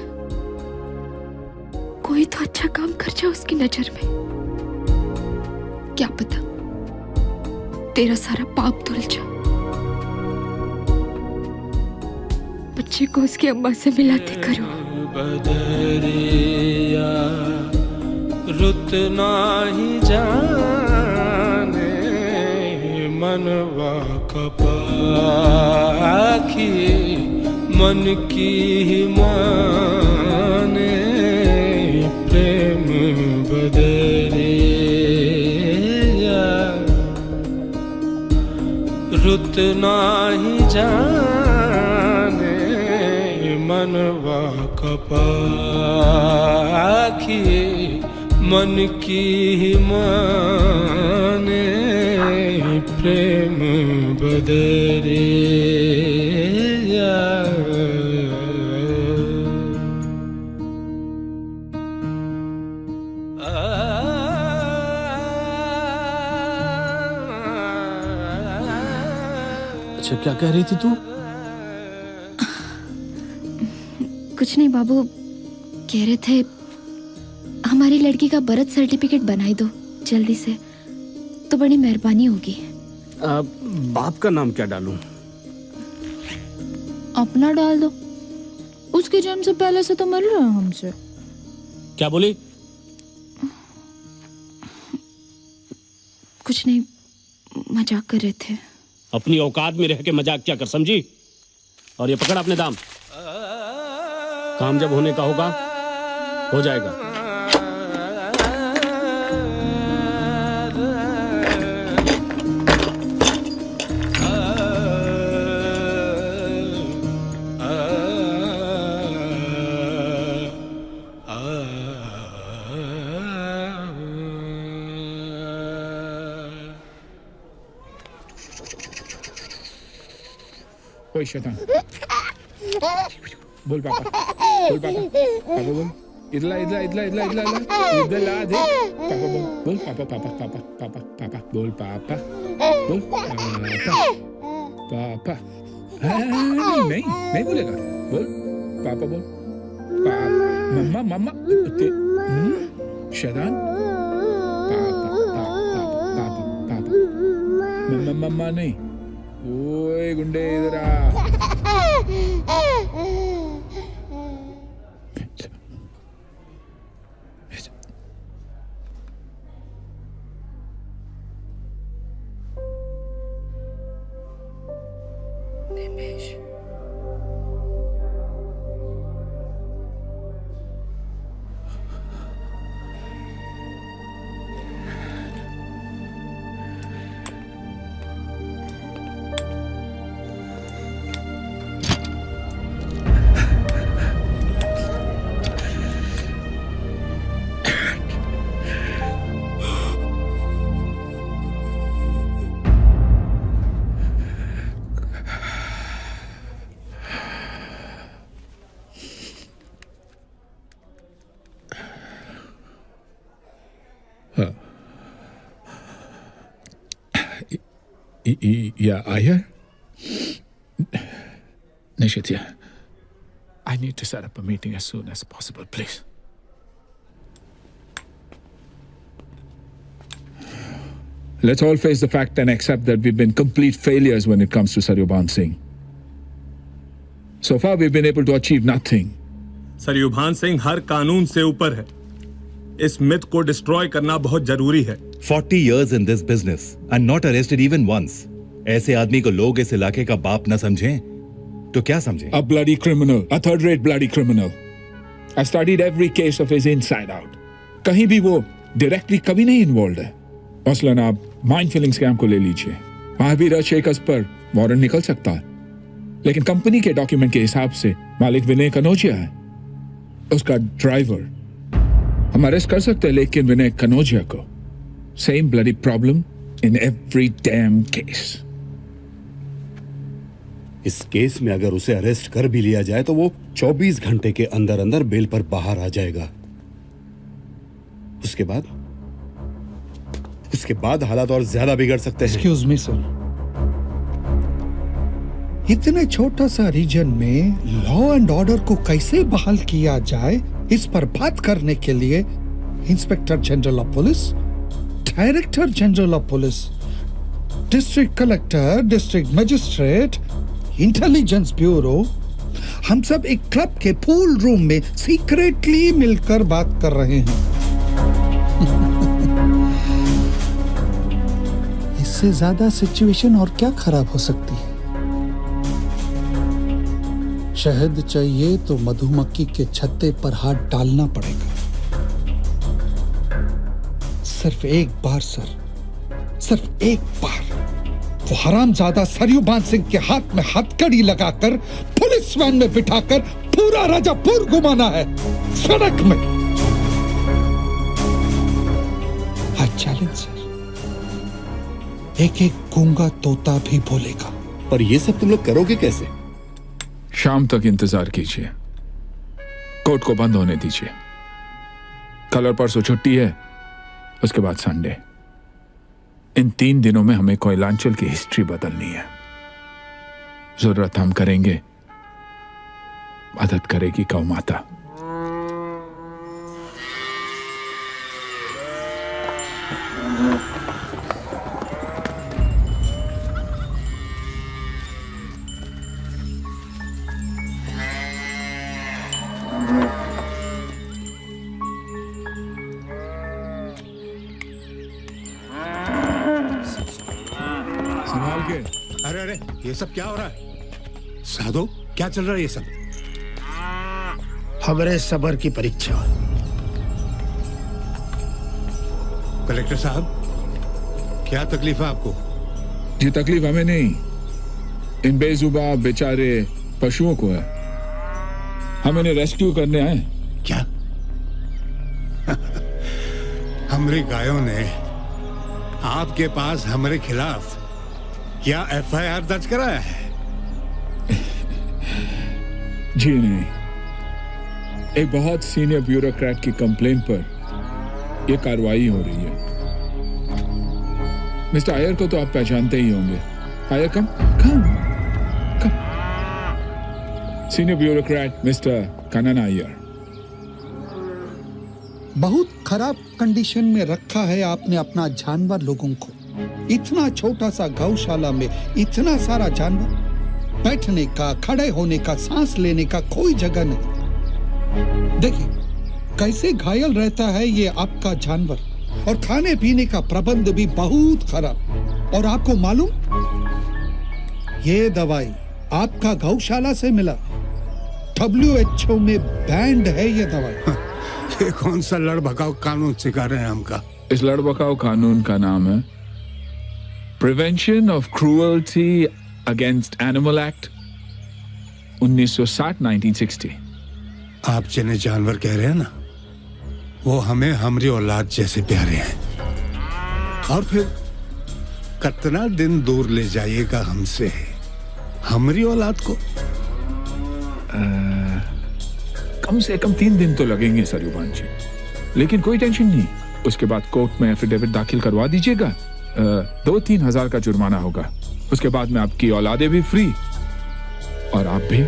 कोई तो अच्छा काम कर जाए उसकी नजर में। क्या पता तेरा सारा पाप धुल जाए, बच्चे को उसकी अम्मा से मिलाते करो। बदरिया रुत नाही जाने, मनवा कपाखी मन की माने, प्रेम बदरिया रुत नाही जाने, मनवा कपाखी मन की माने, प्रेम बदरिया। अच्छा क्या कह रही थी तू? कुछ नहीं बाबू, कह रहे थे हमारी लड़की का बर्थ सर्टिफिकेट बनाई दो जल्दी से, तो बड़ी मेहरबानी होगी। बाप का नाम क्या डालूं? अपना डाल दो, उसके जन्म से पहले से तो मिल रहा है हमसे। क्या बोली? कुछ नहीं, मजाक कर रहे थे। अपनी औकात में रह के मजाक क्या कर, समझी? और ये पकड़ अपने दाम, काम जब होने का होगा हो जाएगा। ओए शैतान, बोल पापा, बोल पापा, पापा बोल, इधर इधर इधर इधर इधर इधर ला दे, पापा बोल, बोल पापा पापा पापा पापा पापा, बोल पापा, बोल पापा पापा। नहीं नहीं बोलेगा, बोल पापा, बोल मम्मा मम्मा, शैतान, पापा पापा पापा पापा, मम्मा मम्मा नहीं। ओए गुंडे इधर आ। Yeah, Iyer? Nishitya, I need to set up a meeting as soon as possible, please. Let's all face the fact and accept that we've been complete failures when it comes to Saryubhan Singh. So far, we've been able to achieve nothing. सरयुभान Singh हर कानून से ऊपर है। इस मिथ को डिस्ट्रॉय करना बहुत जरूरी है। 40 years in this business and not arrested even once. ऐसे आदमी को लोग इस इलाके का बाप न समझें, तो क्या समझें? A bloody criminal, a third-rate bloody criminal. I studied every case of his inside out. कहीं भी वो directly कभी नहीं involved है। मसलन आप माइंड फिलिंग स्कैम को ले लीजिए, वहां भी रचेकस पर वारंट निकल सकता है, लेकिन कंपनी के डॉक्यूमेंट के हिसाब से मालिक विनय कनौजिया है, उसका ड्राइवर। हम अरेस्ट कर सकते हैं, लेकिन विनय कनौजिया को same bloody problem in every dam case. इस केस में अगर उसे अरेस्ट कर भी लिया जाए तो वो 24 घंटे के अंदर अंदर बेल पर बाहर आ जाएगा। उसके बाद हालात और ज्यादा बिगड़ सकते हैं। एक्सक्यूज मी सर, इतने छोटा सा रीजन में लॉ एंड ऑर्डर को कैसे बहाल किया जाए, इस पर बात करने के लिए inspector general of police, director general of police, district collector, district magistrate, intelligence bureau, हम सब एक क्लब के पूल रूम में सीक्रेटली मिलकर बात कर रहे हैं। इससे ज्यादा सिचुएशन और क्या खराब हो सकती है? शहद चाहिए तो मधुमक्खी के छत्ते पर हाथ डालना पड़ेगा। सिर्फ एक बार सर, सिर्फ एक बार वो हरामजादा सरयुभान सिंह के हाथ में हथकड़ी लगाकर पुलिस वैन में बिठाकर पूरा राजापुर घुमाना है, सड़क में। आज चैलेंज सर, एक एक गूंगा तोता भी बोलेगा। पर ये सब तुम लोग करोगे कैसे? शाम तक इंतजार कीजिए, कोर्ट को बंद होने दीजिए। कल और परसों छुट्टी है, उसके बाद संडे। इन 3 दिनों में हमें कोयलांचल की हिस्ट्री बदलनी है। जरूरत हम करेंगे, मदद करेगी गौ माता। अरे ये सब क्या हो रहा है? साधु, क्या चल रहा है ये सब? हमारे सबर की परीक्षा। कलेक्टर साहब, क्या तकलीफ है आपको? ये तकलीफ हमें नहीं, इन बेजुबा बेचारे पशुओं को है। हम इन्हें रेस्क्यू करने आए। क्या? हमारी गायों ने आपके पास हमारे खिलाफ क्या एफआईआर दर्ज कराया है? जी नहीं, एक बहुत सीनियर ब्यूरोक्रेट की कंप्लेंट पर यह कार्रवाई हो रही है। मिस्टर आयर को तो आप पहचानते ही होंगे। आयर, कम कम कम। सीनियर ब्यूरोक्रेट मिस्टर कनन आयर। बहुत खराब कंडीशन में रखा है आपने अपना जानवर लोगों को। इतना छोटा सा गौशाला में इतना सारा जानवर, बैठने का, खड़े होने का, सांस लेने का कोई जगह नहीं। देखिए कैसे घायल रहता है ये आपका जानवर, और खाने पीने का प्रबंध भी बहुत खराब। और आपको मालूम, ये दवाई आपका गौशाला से मिला, WHO में बैंड है ये दवाई। ये कौन सा लड़भकाऊ कानून सिखा रहे हैं हमका? इस लड़भकाऊ कानून का नाम है prevention of cruelty against animal act 1960-1960। आप जिन्हें जानवर कह रहे हैं ना, वो हमें हमारी औलाद जैसे प्यारे हैं। और फिर कितना दिन दूर ले जाइएगा हमसे हमारी औलाद को? कम से कम 3 दिन तो लगेंगे सरयुभान जी, लेकिन कोई टेंशन नहीं। उसके बाद कोर्ट में एफिडेविट दाखिल करवा दीजिएगा, 2-3 हजार का जुर्माना होगा। उसके बाद में आपकी औलादे भी फ्री और आप भी।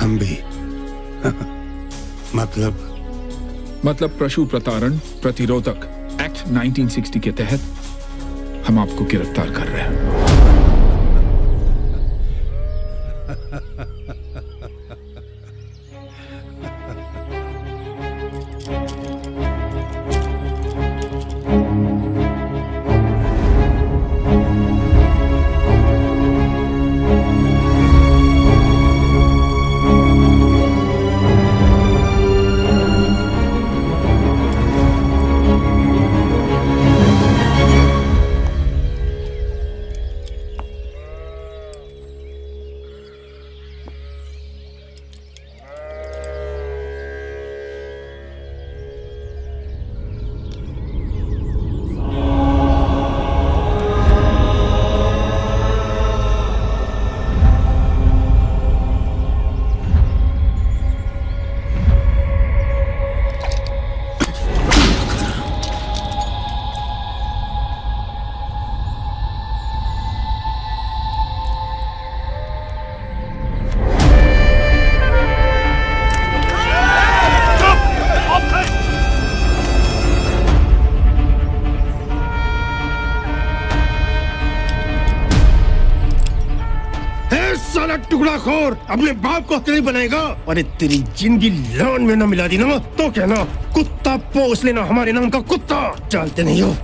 हम भी। मतलब पशु प्रताड़न प्रतिरोधक एक्ट 1960 के तहत हम आपको गिरफ्तार कर रहे हैं। टुकड़ाखोर अपने बाप को हत्यारा बनाएगा। अरे तेरी जिंदगी लॉन में न मिला दी ना तो कहना कुत्ता पोस लेना हमारे नाम का कुत्ता। जानते नहीं हो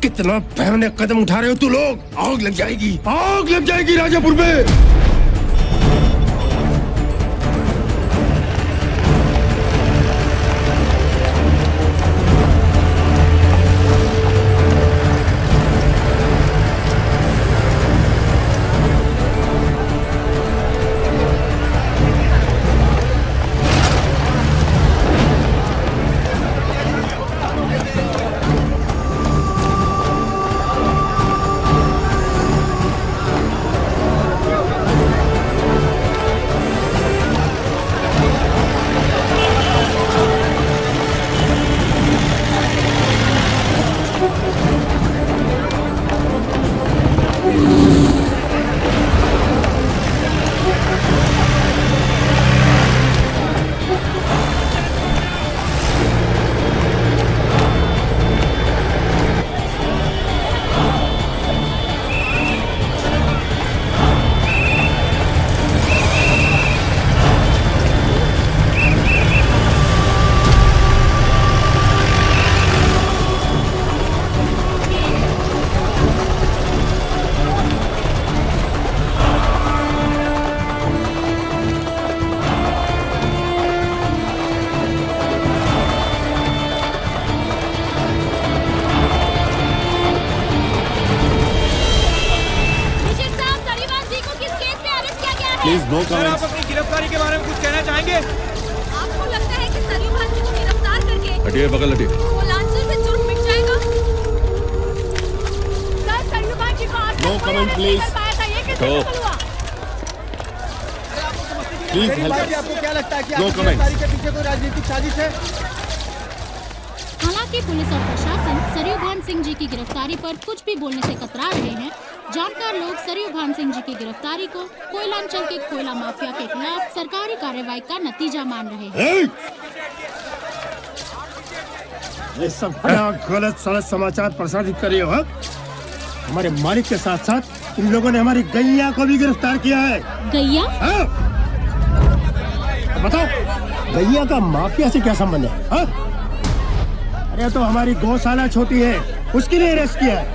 कितना भयानक कदम उठा रहे हो तू लोग। आग लग जाएगी राजापुर में। सर, आप अपनी गिरफ्तारी के बारे में कुछ कहना चाहेंगे? आपको लगता है कि सरयू भान जी को गिरफ्तार करके हटिए, बगल हटिए। कोलांचल से चोट मिट जाएगा? सर, सरयू भान जी को आज तक कोई अरेस्ट नहीं कर पाया था, ये कैसे सफल हुआ? आपको क्या लगता है कि आपकी गिरफ्तारी के पीछे कोई राजनीतिक साजिश है? हालांकि पुलिस और प्रशासन सरयू भान सिंह जी की गिरफ्तारी पर कुछ भी बोलने से कतरा रहे हैं, जानकार लोग सरयू भान सिंह जी की गिरफ्तारी को कोयलांचल के कोयला माफिया के खिलाफ सरकारी कार्रवाई का नतीजा मान रहे हैं। ये सब बड़ा गलत सलत समाचार प्रसारित कर रहे हो। हमारे मालिक के साथ साथ इन लोगों ने हमारी गैया को भी गिरफ्तार किया है। गैया? बताओ, गैया का माफिया से क्या संबंध है? हा? अरे तो हमारी गौशाला छोटी है, उसके लिए अरेस्ट किया है।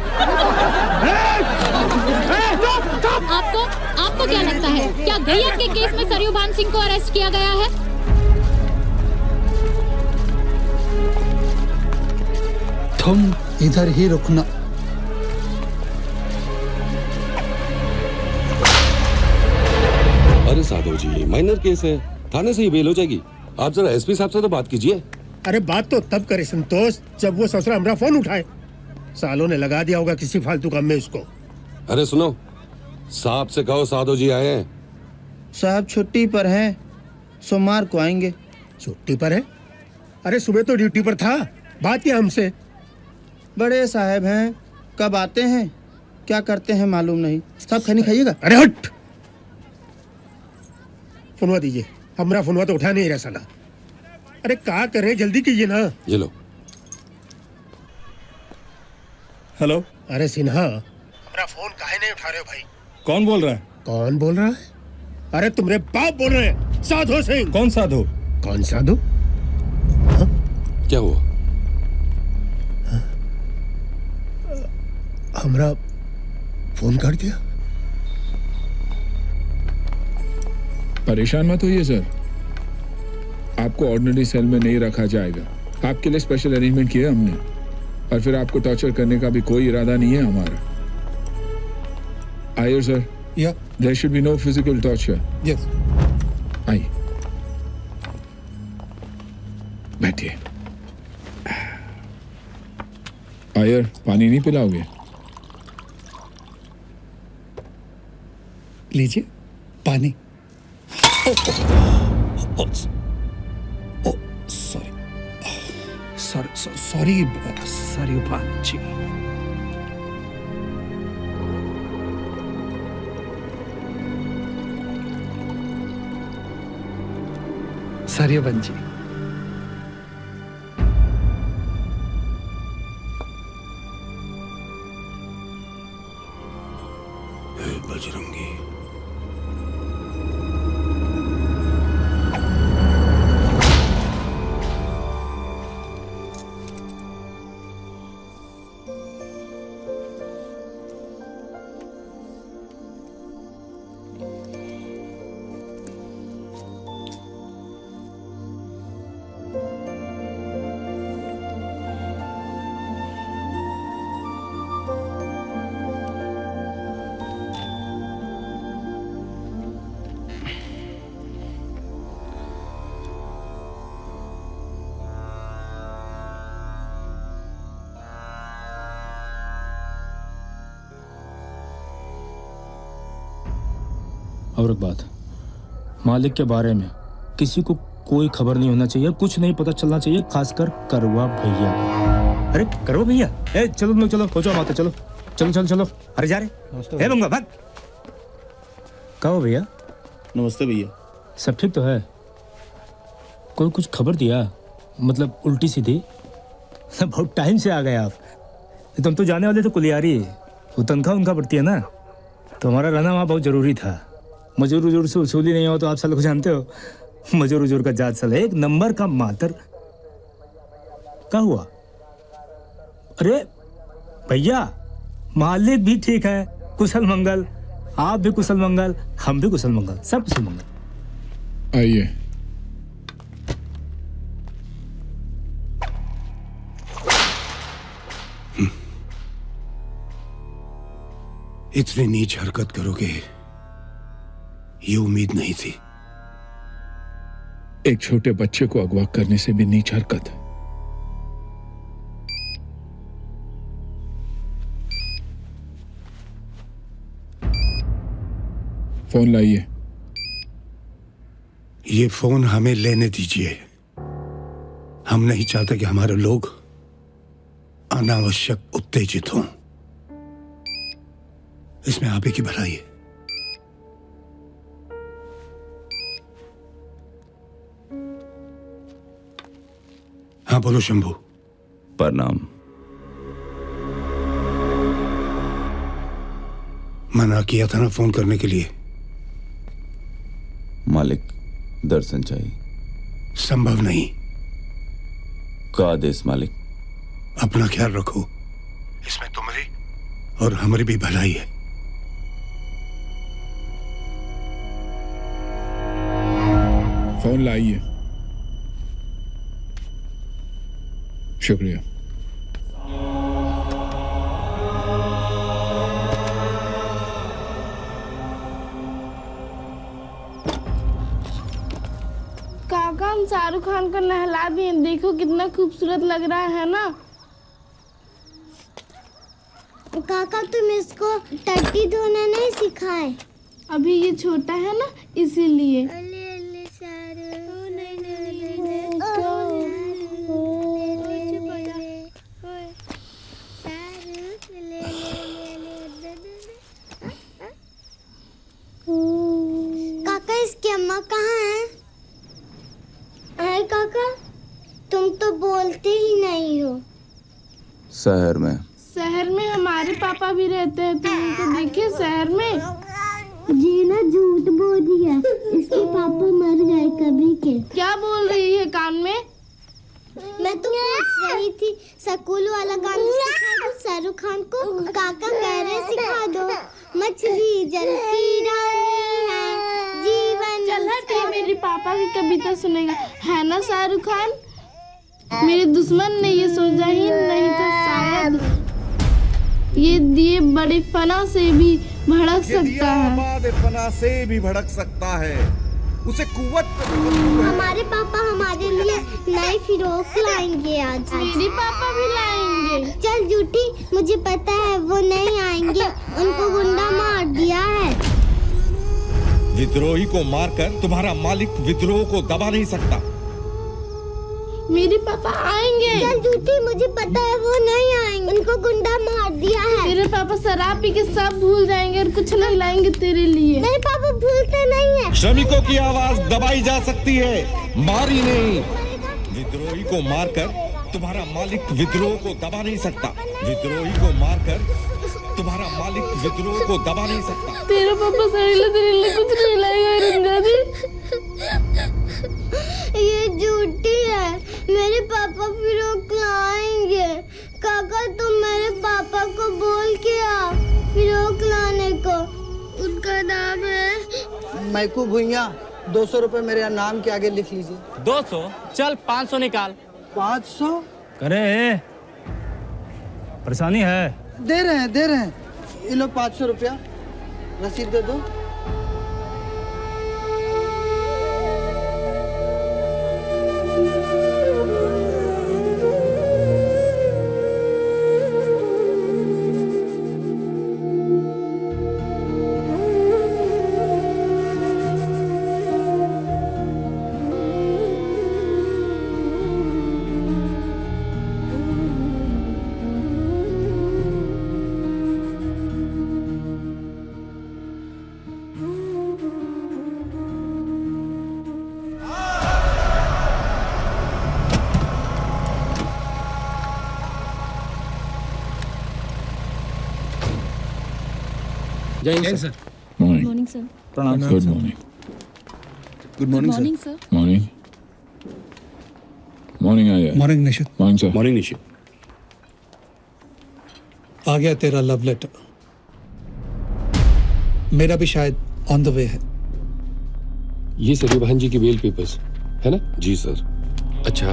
आपको क्या लगता है, क्या गैया के केस में सरयू भान सिंह को अरेस्ट किया गया है? तुम इधर ही रुकना। अरे साधु जी, माइनर केस है, थाने से ही बेल हो जाएगी। आप जरा एसपी साहब से तो बात कीजिए। अरे बात तो तब करे संतोष जब वो ससुरा हमारा फोन उठाए। सालों ने लगा दिया होगा किसी फालतू काम में उसको। अरे सुनो, साहब से कहो साधु जी आए हैं। साहब छुट्टी पर हैं, सोमवार को आएंगे। छुट्टी पर है? अरे सुबह तो ड्यूटी पर था, बात किया हमसे। बड़े साहब हैं, कब आते हैं क्या करते हैं मालूम नहीं। सब खैनी खाइएगा। अरे हट, फोनवा दीजिए। हमारा फोनवा तो उठा नहीं रहा साला। अरे क्या करें, जल्दी कीजिए ना। ये लो। हेलो। अरे सिन्हा, हमारा फोन काहे नहीं उठा रहे हो भाई? कौन बोल रहा है? कौन बोल रहा है? अरे तुम्हारे बाप बोल रहे हैं, साधु सिंह। कौन साधु? कौन साधु? क्या हुआ? हमारा फोन काट दिया। परेशान मत होइए सर, आपको ऑर्डिनरी सेल में नहीं रखा जाएगा। आपके लिए स्पेशल अरेंजमेंट किया हमने, और फिर आपको टॉर्चर करने का भी कोई इरादा नहीं है हमारा। आइए सर। या there should be no physical torture. Yes. आइए, बैठिए। आयर, पानी नहीं पिलाओगे? लीजिए पानी। सॉरी भांजी। सॉरी भांजी। बजरंगी, और एक बात, मालिक के बारे में किसी को कोई खबर नहीं होना चाहिए, कुछ नहीं पता चलना चाहिए, खासकर करवा भैया। अरे करवा भैया, ए चलो तुम लोग, चलो पहुंचो माते, चलो चलो चलो चलो। अरे जा रहे ए मंगा भाग। कहो भैया। नमस्ते भैया। सब ठीक तो है? कोई कुछ खबर दिया, मतलब उल्टी सीधी? बहुत टाइम से आ गए आप। तुम तो जाने वाले थे कुलियारी, वो तनख्वाह उनका बढ़ती है ना, तो हमारा रहना वहाँ बहुत जरूरी था। मजूर उजूर से वसूली नहीं हो तो आप सब लोग जानते हो, मजूर उजूर का जात साला एक नंबर का मातर। क्या हुआ? अरे भैया, मालिक भी ठीक है, कुशल मंगल, आप भी कुशल मंगल, हम भी कुशल मंगल, सब कुशल मंगल। आइए। इतनी नीच हरकत करोगे ये उम्मीद नहीं थी। एक छोटे बच्चे को अगवा करने से भी नीच हरकत। फोन लाइए। ये फोन हमें लेने दीजिए। हम नहीं चाहते कि हमारे लोग अनावश्यक उत्तेजित हों। इसमें आप ही की भलाई है। हाँ बोलो शंभू। प्रणाम। मना किया था ना फोन करने के लिए। मालिक, दर्शन चाहिए। संभव नहीं। का आदेश मालिक? अपना ख्याल रखो, इसमें तुम्हारी और हमारी भी भलाई है। फोन लाइए। शुक्रिया। काका, हम शाहरुख खान को नहला दिए, देखो कितना खूबसूरत लग रहा है ना। काका, तुम इसको टट्टी धोना नहीं सिखाए? अभी ये छोटा है ना, इसीलिए। काका इसकी अम्मा कहाँ है? अरे काका तुम तो बोलते ही नहीं हो। शहर में। शहर में हमारे पापा भी रहते हैं, तुम उनको देखे शहर में? जी ना झूठ बोल रही है, इसके पापा मर गए कभी के। क्या बोल रही है कान में? मैं तो पूछ रही थी स्कूल वाला गाना सिखा दो शाहरुख खान को। काका कह रहे सिखा दो। मछली जल की रानी है जीवन। चल हट, मेरे पापा की कविता सुनेगा है ना शाहरुख खान? मेरे दुश्मन ने ये सोचा ही नहीं था शायद ये दिए बड़े फना से भी भड़क सकता है। फना से भी भड़क सकता है, उसे कुव्वत। हमारे पापा हमारे लिए नई फिरोक लाएंगे आज। मेरे पापा भी लाएंगे। चल झूठी, मुझे पता है वो नहीं आएंगे, उनको गुंडा मार दिया है। विद्रोही को मारकर तुम्हारा मालिक विद्रोह को दबा नहीं सकता। मेरे पापा आएंगे। चल झूठी, मुझे पता है वो नहीं आएंगे, उनको गुंडा मार दिया है। तेरे पापा शराब पी के सब भूल जाएंगे और कुछ नहीं लाएंगे तेरे लिए। मेरे पापा भूलते नहीं है। श्रमिकों की आवाज दबाई जा सकती है, मारी नहीं। विद्रोही को मारकर तुम्हारा मालिक विद्रोह को दबा नहीं सकता। विद्रोही को मारकर तुम्हारा मालिक विद्रोह को दबा नहीं सकता। तेरे पापा तेरे लिए कुछ नहीं लाएगा रंगा जी। ये झूठी है, मेरे पापा फिरोक लाएंगे। काका तुम मेरे पापा को बोल के आ फिरोक लाने को। उनका नाम है मैकू भुइया। 200 रुपए मेरे नाम के आगे लिख लीजिए। 200? चल 500 निकाल। 500? करे परेशानी है? दे रहे हैं। ये लो 500 रुपया, रसीद दे दो। जय सर। Morning sir. प्रणाम। Good morning. Good morning morning sir. Morning. Morning आया। Morning Nishit. Morning sir. Morning Nishit. आ गया तेरा लव लेटर। मेरा भी शायद ऑन द वे है। ये सभी बहन जी की बेल पेपर्स है ना? जी सर। अच्छा।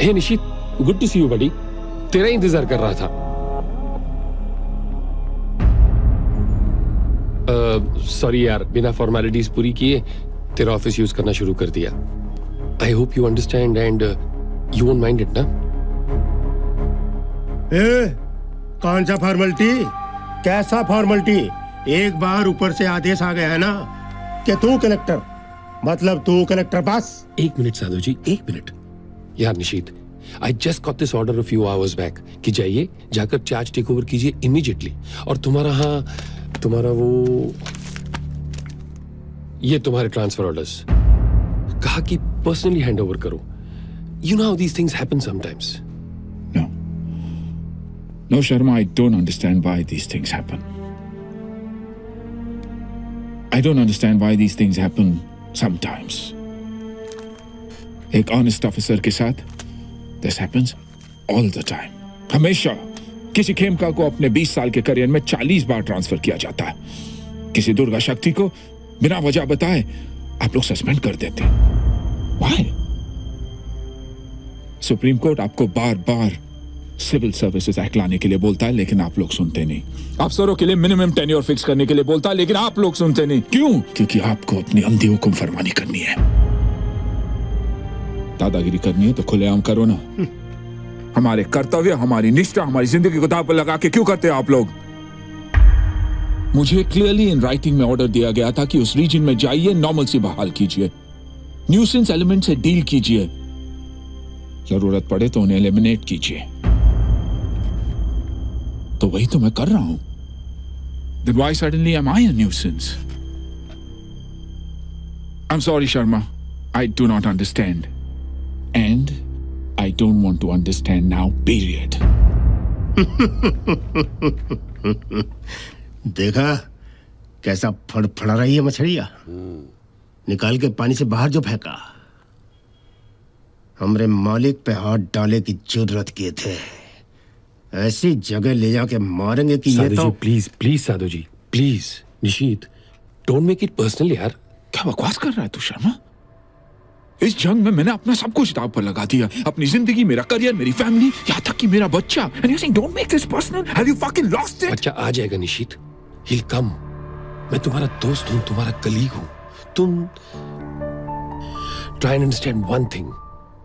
Hey Nishit, good to see you buddy. तेरा इंतजार कर रहा था। सॉरी यार, बिना फॉर्मेलिटीज पूरी किए तेरा ऑफिस यूज करना शुरू कर दिया। I hope you understand and you won't mind it ना? कौन सा फॉर्मेलिटी? कैसा फॉर्मेलिटी? एक बार ऊपर से आदेश आ गया है ना कि तू कलेक्टर, मतलब तू कलेक्टर पास। एक मिनट साधु जी, एक मिनट। यार Nishit, I just got this order a few hours back कि जाइए, जाकर चार्ज टेक ओवर कीजिए इमीडिएटली। और तुम्हारा वो ये तुम्हारे ट्रांसफर ऑर्डर्स कहा कि पर्सनली हैंड ओवर करो। You know how these things happen sometimes. No, Sharma, I don't understand why these things happen. I don't understand why these things happen sometimes. एक honest officer के साथ this happens all the time. हमेशा किसी खेमका को अपने 20 साल के करियर में 40 बार ट्रांसफर किया जाता है। किसी दुर्गा शक्ति को बिना वजह बताए आप लोग सस्पेंड कर देते हैं। Why? सुप्रीम कोर्ट आपको बार बार सिविल सर्विसेज एक्ट लाने के लिए बोलता है, लेकिन आप लोग सुनते नहीं। अफसरों के लिए मिनिमम टेन्योर फिक्स करने के लिए बोलता है, लेकिन आप लोग सुनते नहीं। क्यों? क्योंकि आपको अपनी अंधी हुक्म फरमानी करनी है। दादागिरी करनी है तो खुलेआम करो ना। हमारे कर्तव्य, हमारी निष्ठा, हमारी जिंदगी को दांव पर लगा के क्यों करते हैं आप लोग? मुझे क्लियरली इन राइटिंग में ऑर्डर दिया गया था कि उस रीजन में जाइए, नॉर्मल सी बहाल कीजिए, न्यूसेंस एलिमेंट से डील कीजिए, जरूरत पड़े तो उन्हें एलिमिनेट कीजिए। तो वही तो मैं कर रहा हूं। Then why suddenly am I a nuisance? I'm sorry, Sharma. I do not understand. And I don't want to understand now, period. देखा कैसा फड़फड़ा रही है मछलियां? निकाल के पानी से बाहर जो फेंका। हमरे मालिक पे हाथ डाले की जरूरत किए थे। ऐसी जगह ले जाके मारेंगे कि ये तो please please Sadhu ji please. Nishit don't make it personal यार। क्या बकवास कर रहा है तू शर्मा? इस जंग में मैंने अपना सब कुछ दांव पर लगा दिया, अपनी जिंदगी, मेरा करियर, मेरी फैमिली, यहाँ तक कि मेरा बच्चा। And you're saying don't make this personal? Have you fucking lost it? बच्चा आ जाएगा निशीत। He'll come। मैं तुम्हारा दोस्त हूँ, तुम्हारा कलीग हूँ। तुम try and understand one thing.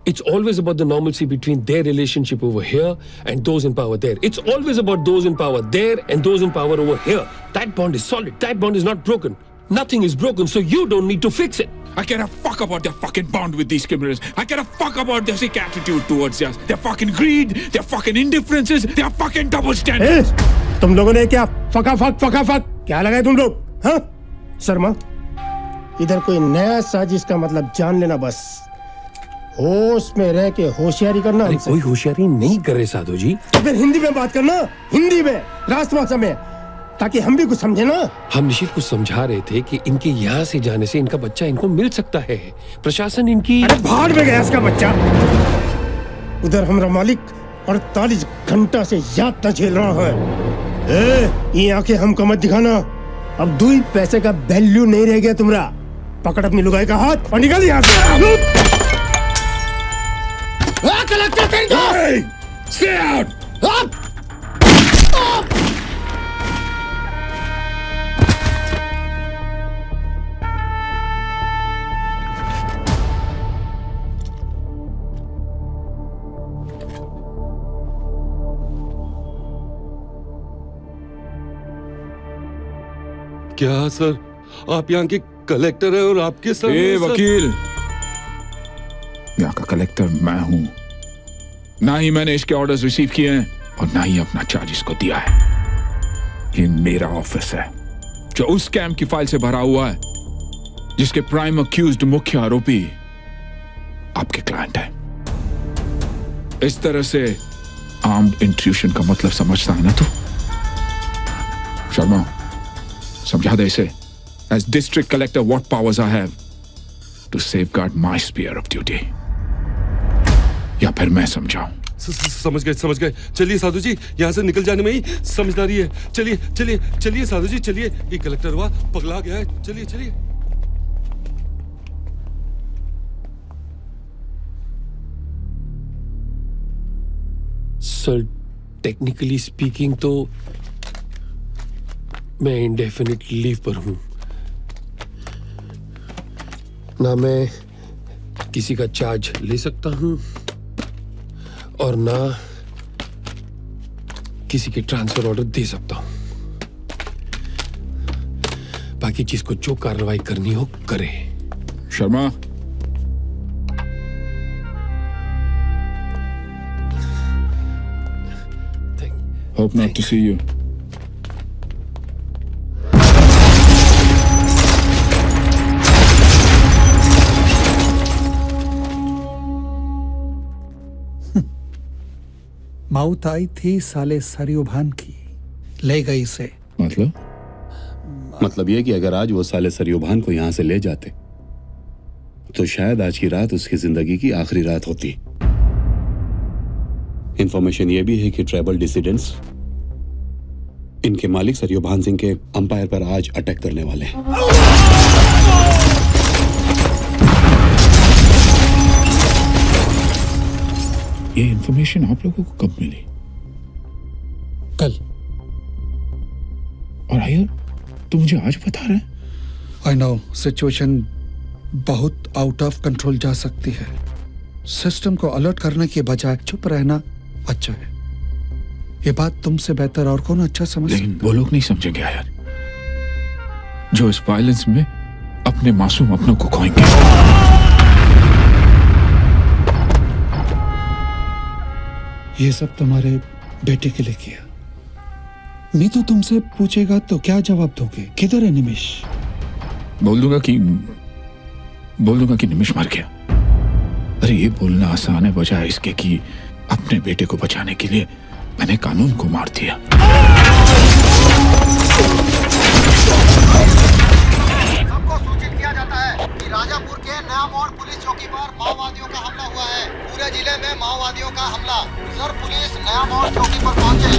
It's always about the normalcy between their relationship over here and those in power there. It's always about those in power there and those in power over here. That bond is solid. That bond is not broken. Nothing is broken, so you don't need to fix it. I care a fuck about their fucking bond with these criminals. I care a fuck about their sick attitude towards us. Their fucking greed, their fucking indifferences, their fucking double standards. तुम लोगों ने क्या फका क्या लगाए तुम लोग? हाँ? शर्मा, इधर कोई नया साजिश का मतलब जान लेना बस। होश में रह के होशियारी करना। अरे कोई होशियारी नहीं कर रहे साधु जी। तो फिर हिंदी में बात करना, हिंदी में, राष्ट्रभाषा में, ताकि हम भी कुछ समझे ना। हम निश्चित कुछ समझा रहे थे कि इनके यहाँ से जाने से इनका बच्चा इनको मिल सकता है। प्रशासन इनकी अरे बाहर में गया इसका बच्चा। उधर हमारा मालिक 48 घंटा से याद न झेल रहा है। ये आंखें हमको मत दिखाना। अब 2 पैसे का वैल्यू नहीं रह गया तुम्हारा। पकड़ अपनी लुगाई का हाथ और निकल यहाँ से। Stay out! क्या सर, आप यहाँ के कलेक्टर हैं और आपके सर वकील, यहाँ का कलेक्टर मैं हूँ। ना ही मैंने इसके ऑर्डर्स रिसीव किए हैं और ना ही अपना चार्ज इसको दिया है। ये मेरा ऑफिस है जो उस स्कैम की फाइल से भरा हुआ है जिसके प्राइम अक्यूज्ड मुख्य आरोपी आपके क्लाइंट है। इस तरह से आर्म्ड इंट्रूशन का मतलब समझता है ना तू? शर्मा, समझा दे इसे। As district collector, what powers I have to safeguard my sphere of duty? या फिर मैं समझाऊं? समझ गए। चलिए साधु जी, यहाँ से निकल जाने में ही समझदारी है। चलिए साधु जी, चलिए। ये कलेक्टर हुआ पगला गया है। चलिए। सर, टेक्निकली स्पीकिंग तो मैं इंडेफिनिट लीव पर हूं। ना मैं किसी का चार्ज ले सकता हूं और ना किसी के ट्रांसफर ऑर्डर दे सकता हूं। बाकी जिसको जो कार्रवाई करनी हो करे। Sharma, hope not to see you. Mouth I थी साले सरयू भान की, ले गई से। मतलब ये कि अगर आज वो साले सरयू भान को यहां से ले जाते तो शायद आज की रात उसकी जिंदगी की आखिरी रात होती। इंफॉर्मेशन ये भी है कि ट्राइबल डिसिडेंट्स इनके मालिक सरयू भान सिंह के अंपायर पर आज अटैक करने वाले हैं। ये इंफॉर्मेशन आप लोगों को कब मिली? कल। और आयर, तू मुझे आज बता रहा है? आई नो, सिचुएशन बहुत आउट ऑफ कंट्रोल जा सकती है। सिस्टम को अलर्ट करने के बजाय चुप रहना अच्छा है। ये बात तुमसे बेहतर और कौन अच्छा समझ सकता? लेकिन वो लोग नहीं समझेंगे यार, जो इस वायलेंस में अपने मासूम अपनों को खोएंगे। ये सब तुम्हारे बेटे के लिए किया। मीतू तुमसे पूछेगा तो क्या जवाब दोगे? किधर है निमिष? बोल दूंगा कि निमिष मर गया। अरे ये बोलना आसान है बजाय इसके कि अपने बेटे को बचाने के लिए मैंने कानून को मार दिया। सबको सूचित किया जाता है कि राजापुर के नया मोड़ पुलिस चौकी पर माओवादियों का हमला हुआ है। पूरे जिले में माओवादियों का हमला। सर पुलिस नया मोड़ चौकी पर पहुंचे।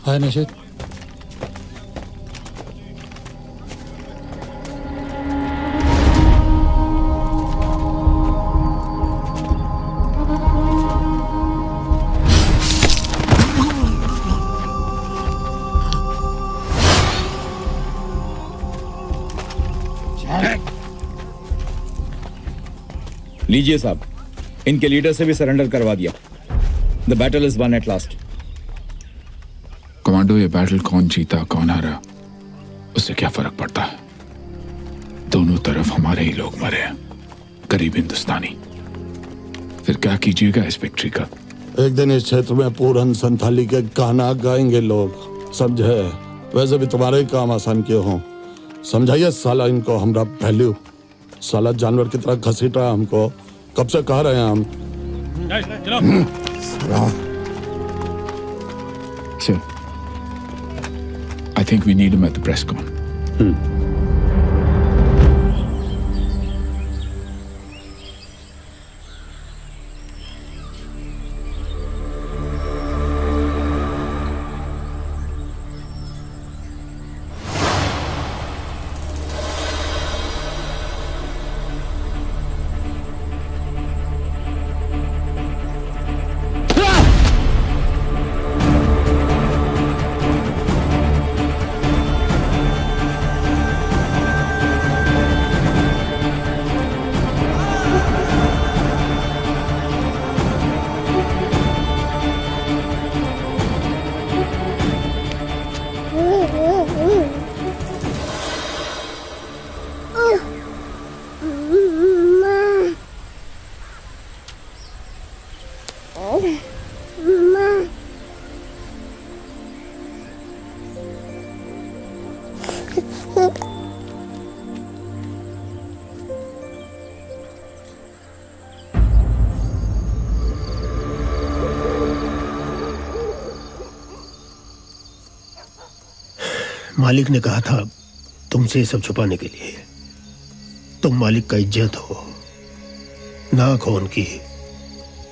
हाय निशित। लीजिए साहब, इनके लीडर से भी सरेंडर करवा दिया। The battle is one at last. Commando, ये बैटल कौन जीता कौन हारा उससे क्या फर्क पड़ता है? दोनों तरफ हमारे ही लोग मरे हैं, करीब हिंदुस्तानी। फिर क्या कीजिएगा इस विक्ट्री का? एक दिन इस क्षेत्र में पूरन संथाली के गाना गाएंगे लोग, समझे? वैसे भी तुम्हारे ही काम आसान किए हों। समझाइए साला इनको हमरा वैल्यू। साला जानवर की तरह घसीट रहा है हमको। कब से कह रहे हैं हम। Sir, I think we need him at the press con. मालिक ने कहा था तुमसे ये सब छुपाने के लिए। तुम मालिक का इज्जत हो, नाक हो उनकी,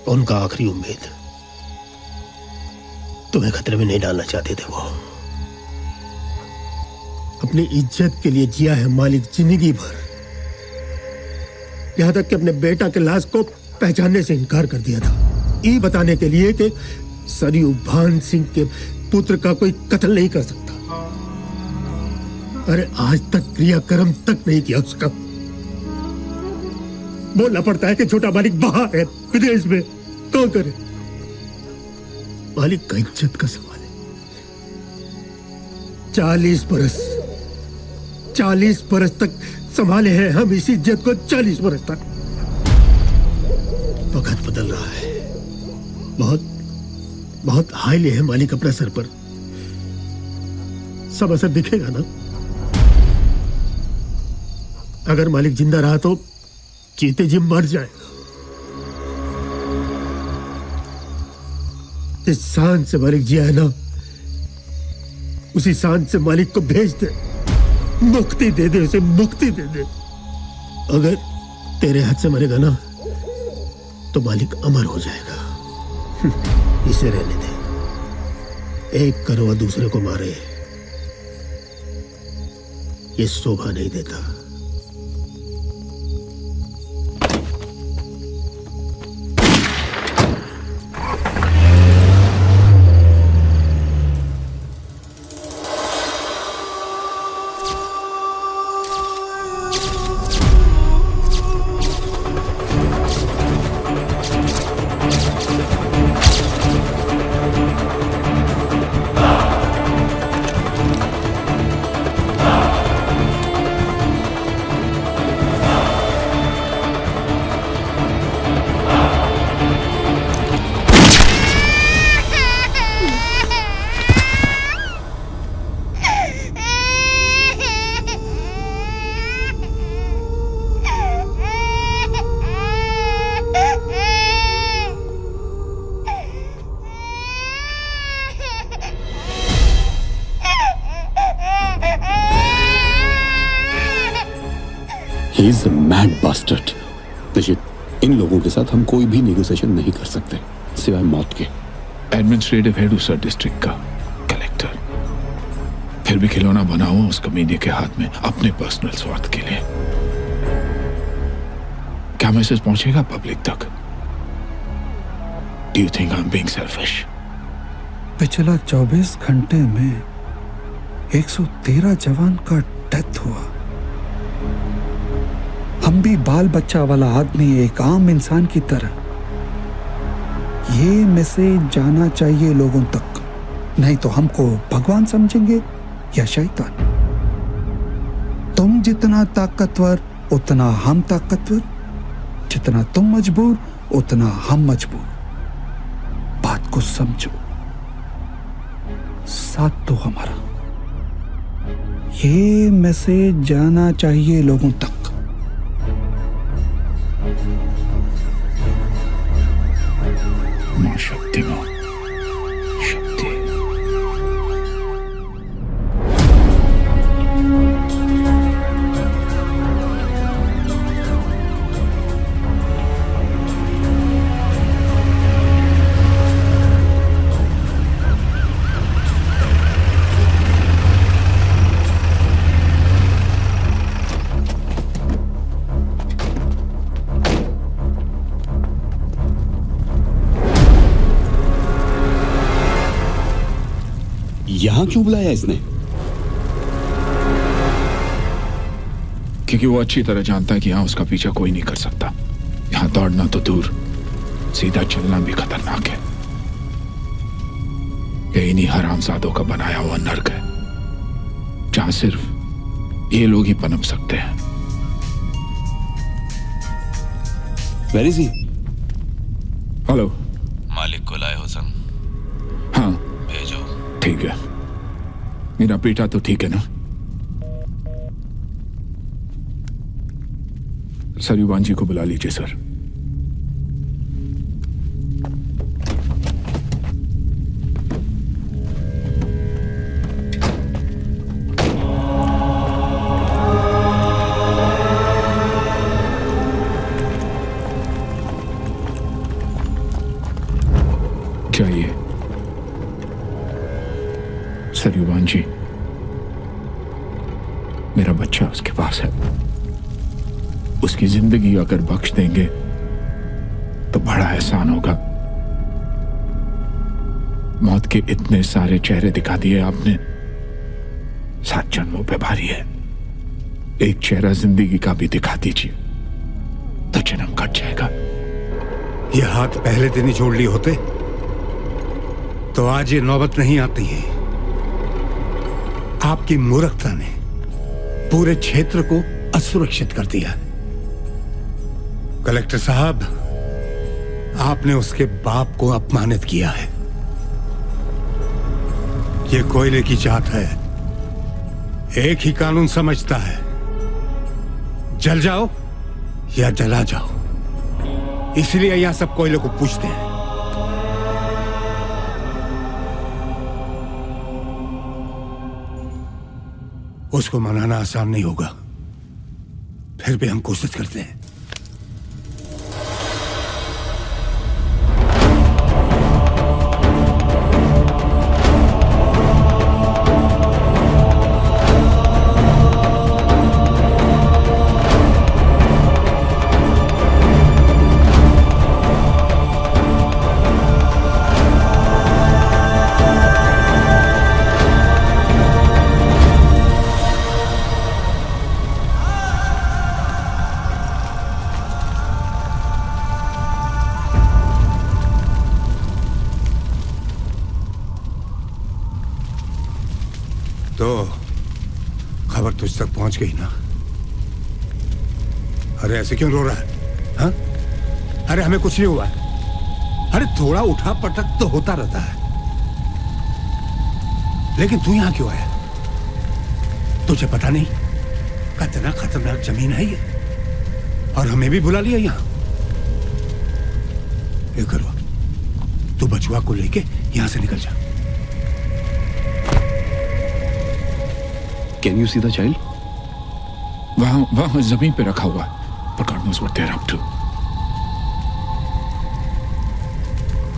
उनका आखिरी उम्मीद। तुम्हें खतरे में नहीं डालना चाहते थे वो। अपनी इज्जत के लिए जिया है मालिक जिंदगी भर, यहां तक कि अपने बेटा के लाश को पहचानने से इनकार कर दिया था, ये बताने के लिए कि सरयू भान सिंह के पुत्र का कोई कत्ल नहीं कर सकता। अरे आज तक क्रियाक्रम तक नहीं किया उसका। बोलना पड़ता है कि छोटा मालिक बाहर है, विदेश में। कौन करे? मालिक का इज्जत का सवाल है। 40 बरस तक संभाले हैं हम इस इज्जत को। 40 बरस तक वक्त बदल रहा है। बहुत बहुत हाईली है मालिक अपने सर पर। सब असर दिखेगा ना। अगर मालिक जिंदा रहा तो जीते जी मर जाएगा। जिस शान से मालिक जिया है ना, उसी शान से मालिक को भेज दे, मुक्ति दे दे, उसे मुक्ति दे दे। अगर तेरे हाथ से मरेगा ना तो मालिक अमर हो जाएगा। इसे रहने दे। एक करोड़ दूसरे को मारे, ये शोभा नहीं देता। He is a mad bastard. निश्चित, इन लोगों के साथ हम कोई भी नेगोशिएशन नहीं कर सकते सिवाय मौत के। एडमिनिस्ट्रेटिव हेड उस डिस्ट्रिक्ट का कलेक्टर, फिर भी खिलौना बना हुआ उस कमीने के हाथ में अपने पर्सनल स्वार्थ के लिए। क्या मैसेज पहुंचेगा पब्लिक तक? Do you think I'm being selfish? पिछला 24 घंटे में 113 जवान का डेथ हुआ। हम भी बाल बच्चा वाला आदमी, एक आम इंसान की तरह। ये मैसेज जाना चाहिए लोगों तक, नहीं तो हमको भगवान समझेंगे या शैतान। तुम जितना ताकतवर उतना हम ताकतवर, जितना तुम मजबूर उतना हम मजबूर। बात को समझो, साथ दो हमारा। ये मैसेज जाना चाहिए लोगों तक। मां शक्ति, मां शक्ति। यहां क्यों बुलाया इसने? क्योंकि वो अच्छी तरह जानता है कि यहां उसका पीछा कोई नहीं कर सकता। यहां दौड़ना तो दूर, सीधा चलना भी खतरनाक है। ये इन्हीं हरामजादों का बनाया हुआ नर्क है, जहां सिर्फ ये लोग ही पनप सकते हैं। Where is he? हेलो, मालिक को लाए हो सन? हाँ भेजो। ठीक है। मेरा बेटा तो ठीक है ना? सरयुवान जी को बुला लीजिए सर। चाहिए सरयुवान जी, मेरा बच्चा उसके पास है। उसकी जिंदगी अगर बख्श देंगे तो बड़ा एहसान होगा। मौत के इतने सारे चेहरे दिखा दिए आपने, 7 जन्मों पे भारी है। एक चेहरा जिंदगी का भी दिखा दीजिए तो जन्म कट जाएगा। ये हाथ पहले दिन ही जोड़ लिए होते तो आज ये नौबत नहीं आती है। आपकी मूर्खता ने पूरे क्षेत्र को असुरक्षित कर दिया। कलेक्टर साहब, आपने उसके बाप को अपमानित किया है। ये कोयले की जात है, एक ही कानून समझता है, जल जाओ या जला जाओ। इसलिए यहां सब कोयले को पूछते हैं। उसको मनाना आसान नहीं होगा, फिर भी हम कोशिश करते हैं। तो खबर तुझ तक पहुंच गई ना? अरे ऐसे क्यों रो रहा है? हाँ? अरे हमें कुछ नहीं हुआ। अरे थोड़ा उठा पटक तो होता रहता है, लेकिन तू यहां क्यों आया? तुझे पता नहीं कितना खतरनाक जमीन है ये, और हमें भी बुला लिया यहां। ये करो, तू बचुआ को लेके यहां से निकल जा। Can you see the child? वहां जमीन पे रखा हुआ, but God knows what they're up to.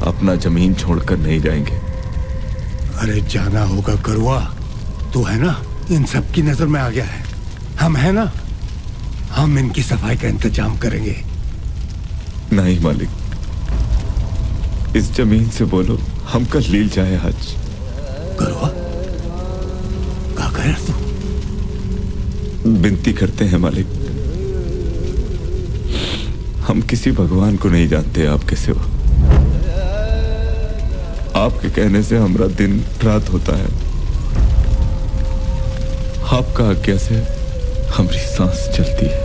अपना जमीन छोड़कर नहीं जाएंगे। अरे जाना होगा करुआ, तू है ना, इन सब की नजर में आ गया है। हम है ना, हम इनकी सफाई का इंतजाम करेंगे। नहीं मालिक, इस जमीन से बोलो हम कल लील जाए आज। करुआ, क्या कह रहा तू? विनती करते हैं मालिक, हम किसी भगवान को नहीं जानते आपके सिवा। आपके कहने से हमारा दिन रात होता है, आपका आज्ञा से हमारी सांस चलती है।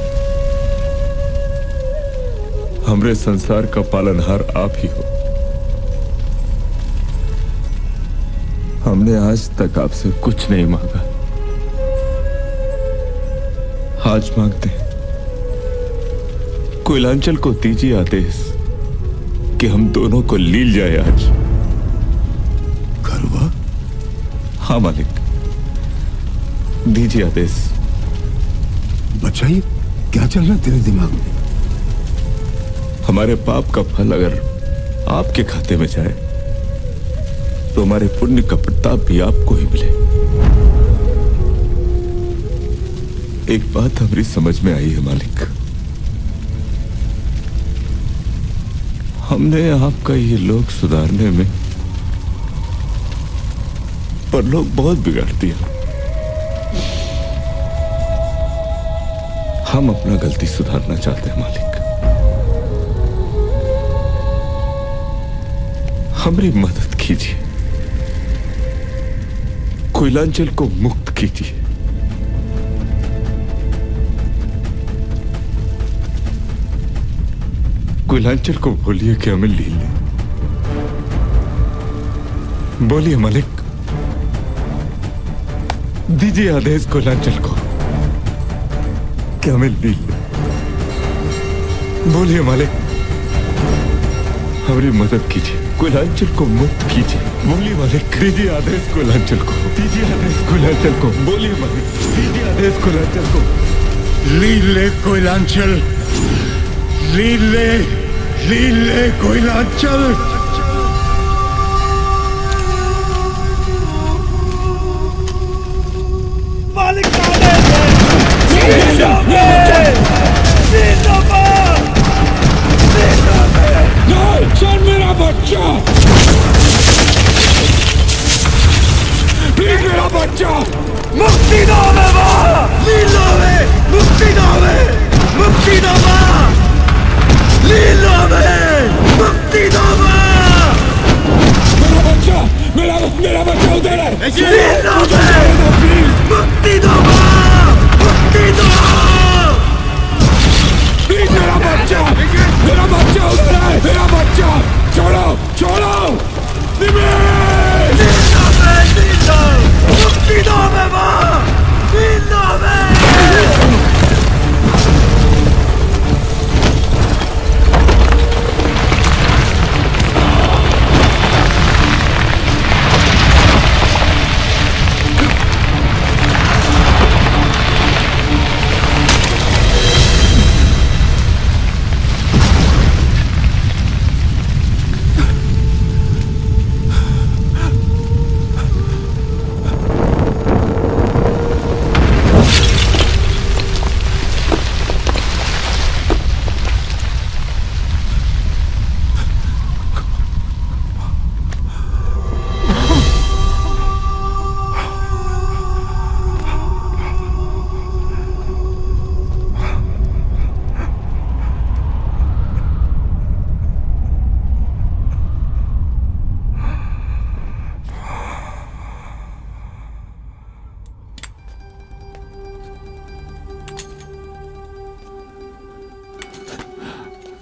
हमरे संसार का पालनहार आप ही हो। हमने आज तक आपसे कुछ नहीं मांगा, आज मांगते हैं। कोयलांचल को दीजिए आदेश कि हम दोनों को लील जाए आज। करुआ? हाँ मालिक, दीजिए आदेश। बच्चा, ये क्या चल रहा है तेरे दिमाग में? हमारे पाप का फल अगर आपके खाते में जाए तो हमारे पुण्य का प्रताप भी आपको ही मिले। एक बात हमारी समझ में आई है मालिक, हमने आपका ये लोग सुधारने में पर लोग बहुत बिगाड़ दिया। हम अपना गलती सुधारना चाहते हैं मालिक, हमारी मदद कीजिए, कोयलांचल को मुक्त कीजिए। कोयलांचल को बोलिए कि हमें लील ले। बोलिए मालिक, दीजिए आदेश कोयलांचल को कि हमें लील ले। बोलिए मालिक, हमारी मदद कीजिए, कोयलांचल को मुक्त कीजिए। बोलिए मालिक, दीजिए आदेश कोयलांचल को, दीजिए आदेश कोयलांचल को। बोलिए मालिक, दीजिए आदेश कोयलांचल को। लील ले कोयलांचल, लील ले कोयलांचल। मालिक का आदेश है। चल मेरा बच्चा, प्लीज मेरा बच्चा, मुक्ति दो हमें माँ, लील लो हमें, मुक्ति दो हमें, मुक्ति दो माँ, लील लो हमें, मुक्ति दो माँ। मेरा बच्चा, मेरा बच्चा उधर है। लील लो हमें, मुक्ति दो माँ, मुक्ति दो। प्लीज मेरा बच्चा उधर है, मेरा बच्चा।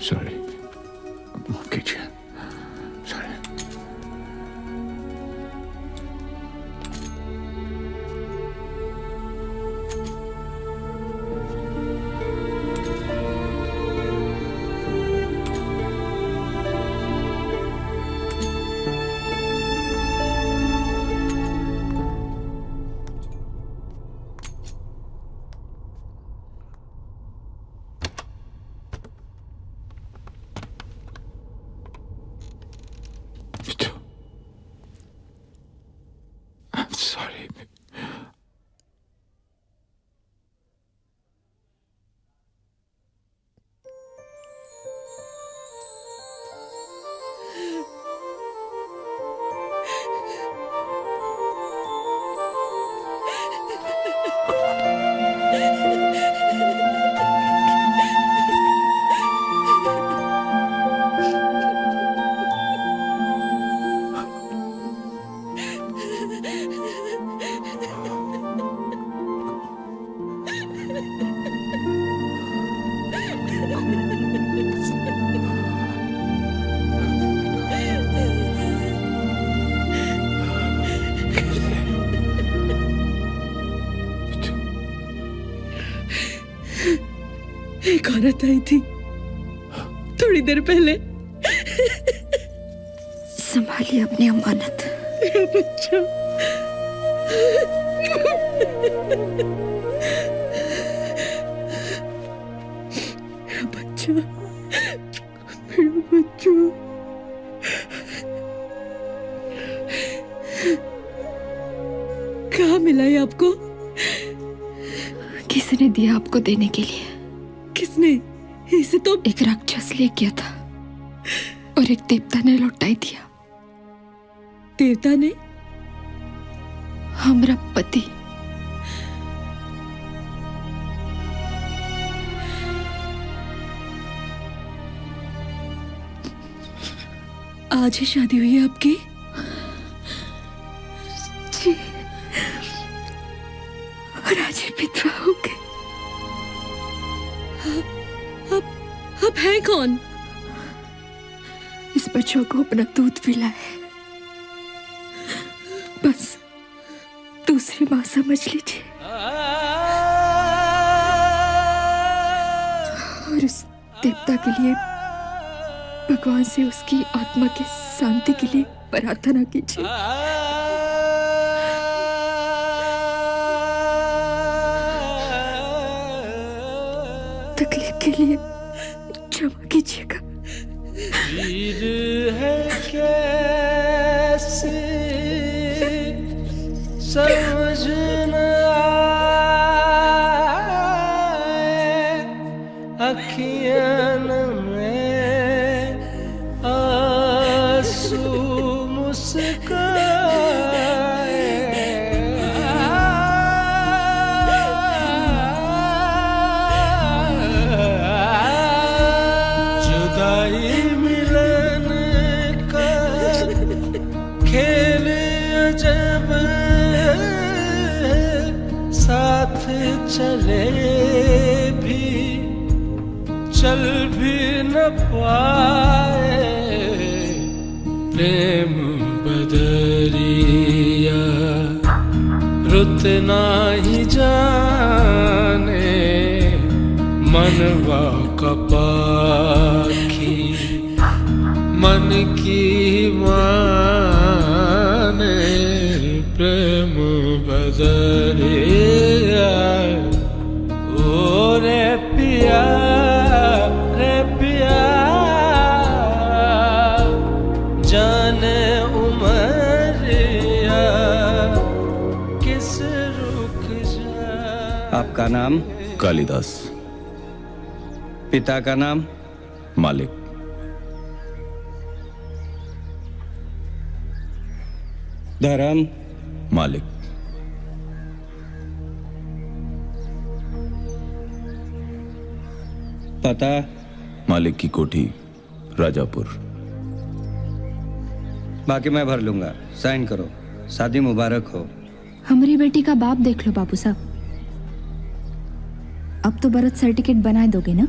सॉरी, माफ कीजिए, सॉरी। I'm sorry. एक औरत आई थी थोड़ी देर पहले। संभालिए अपनी अमानत। मेरा बच्चा, मेरा बच्चा, मेरा बच्चा। कहाँ मिला ये आपको? किसने दिया आपको देने के लिए? किसने? इसे तो एक राक्षस ले गया था और एक देवता ने लौटाई दिया। देवता ने? हमारा पति। आज ही शादी हुई है आपकी? जी, और आज ही पितरा हो गए। अब है कौन? इस बच्चों को अपना दूध पिलाए, बस दूसरी माँ समझ लीजिए। और उस देवता के लिए भगवान से उसकी आत्मा की शांति के लिए प्रार्थना कीजिए। तकलीफ के लिए क्षमा कीजिएगा। समझ न आए अखियाँ में आंसू मुस्काए। जुदाई मिलन का खेल अजब, साथ चले भी चल भी न पाए। प्रेम बदरिया रुत नाही जाने मनवा कपाखी मन की माने प्रेम बदरिया ओ रे पिया जाने उमरिया किस रुख जा। आपका नाम? कालिदास। पिता का नाम? मालिक। धर्म? मालिक। पता? मालिक की कोठी, राजापुर। बाकी मैं भर लूंगा, साइन करो। शादी मुबारक हो। हमारी बेटी का बाप देख लो बाबू साहब। अब तो बर्थ सर्टिफिकेट बना दोगे ना?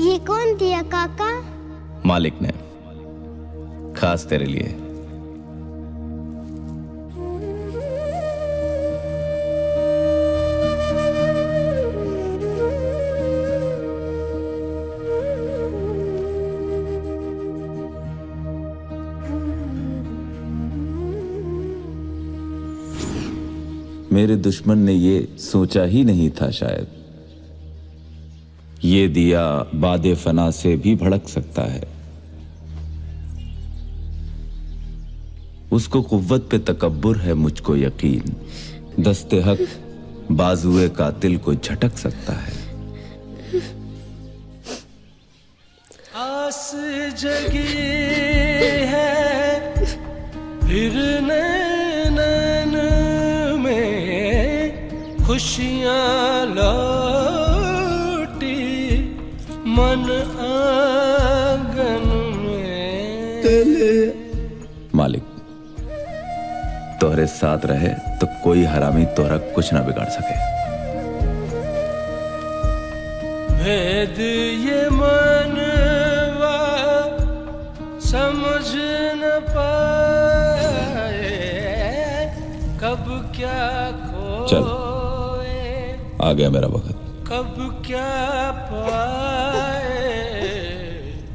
ये कौन दिया काका? मालिक ने, खास तेरे लिए। मेरे दुश्मन ने ये सोचा ही नहीं था शायद, ये दिया बादे फना से भी भड़क सकता है। उसको कुव्वत पे तकब्बुर है, मुझको यकीन दस्ते हक बाजुए कातिल को झटक सकता है। आस जगी है फिर नैनन में खुशियां लौटी मन आंगन में। मालिक तोहरे साथ रहे तो कोई हरामी तोहरा कुछ ना बिगाड़ सके। भेद ये मनवा समझ न पाए कब क्या चल आ गया मेरा वक्त। कब क्या पाए।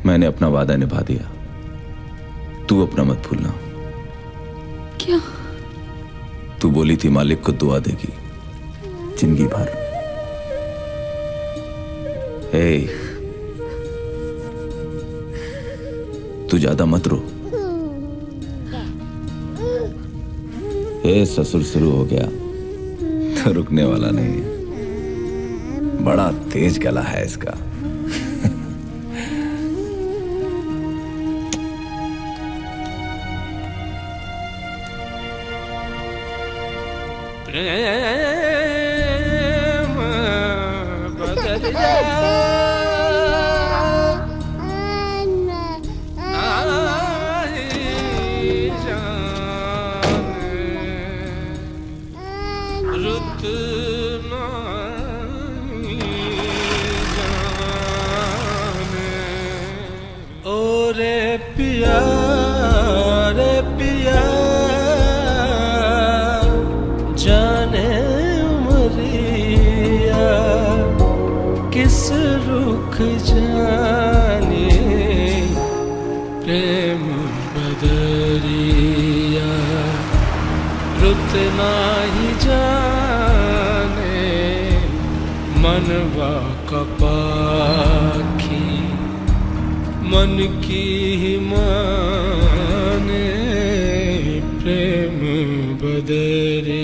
मैंने अपना वादा निभा दिया, तू अपना मत भूलना। क्या? तू बोली थी मालिक को दुआ देगी जिंदगी भर। हे तू ज्यादा मत रो। हे ससुर शुरू हो गया तो रुकने वाला नहीं है। बड़ा तेज गला है इसका। प्रेम बदल रुत ओ रे पिया रे पिया जाने उमरिया किस रुख जाने प्रेम बदरिया रुत नाही जाने मनवा कपाखी मन की माने प्रेम बदरे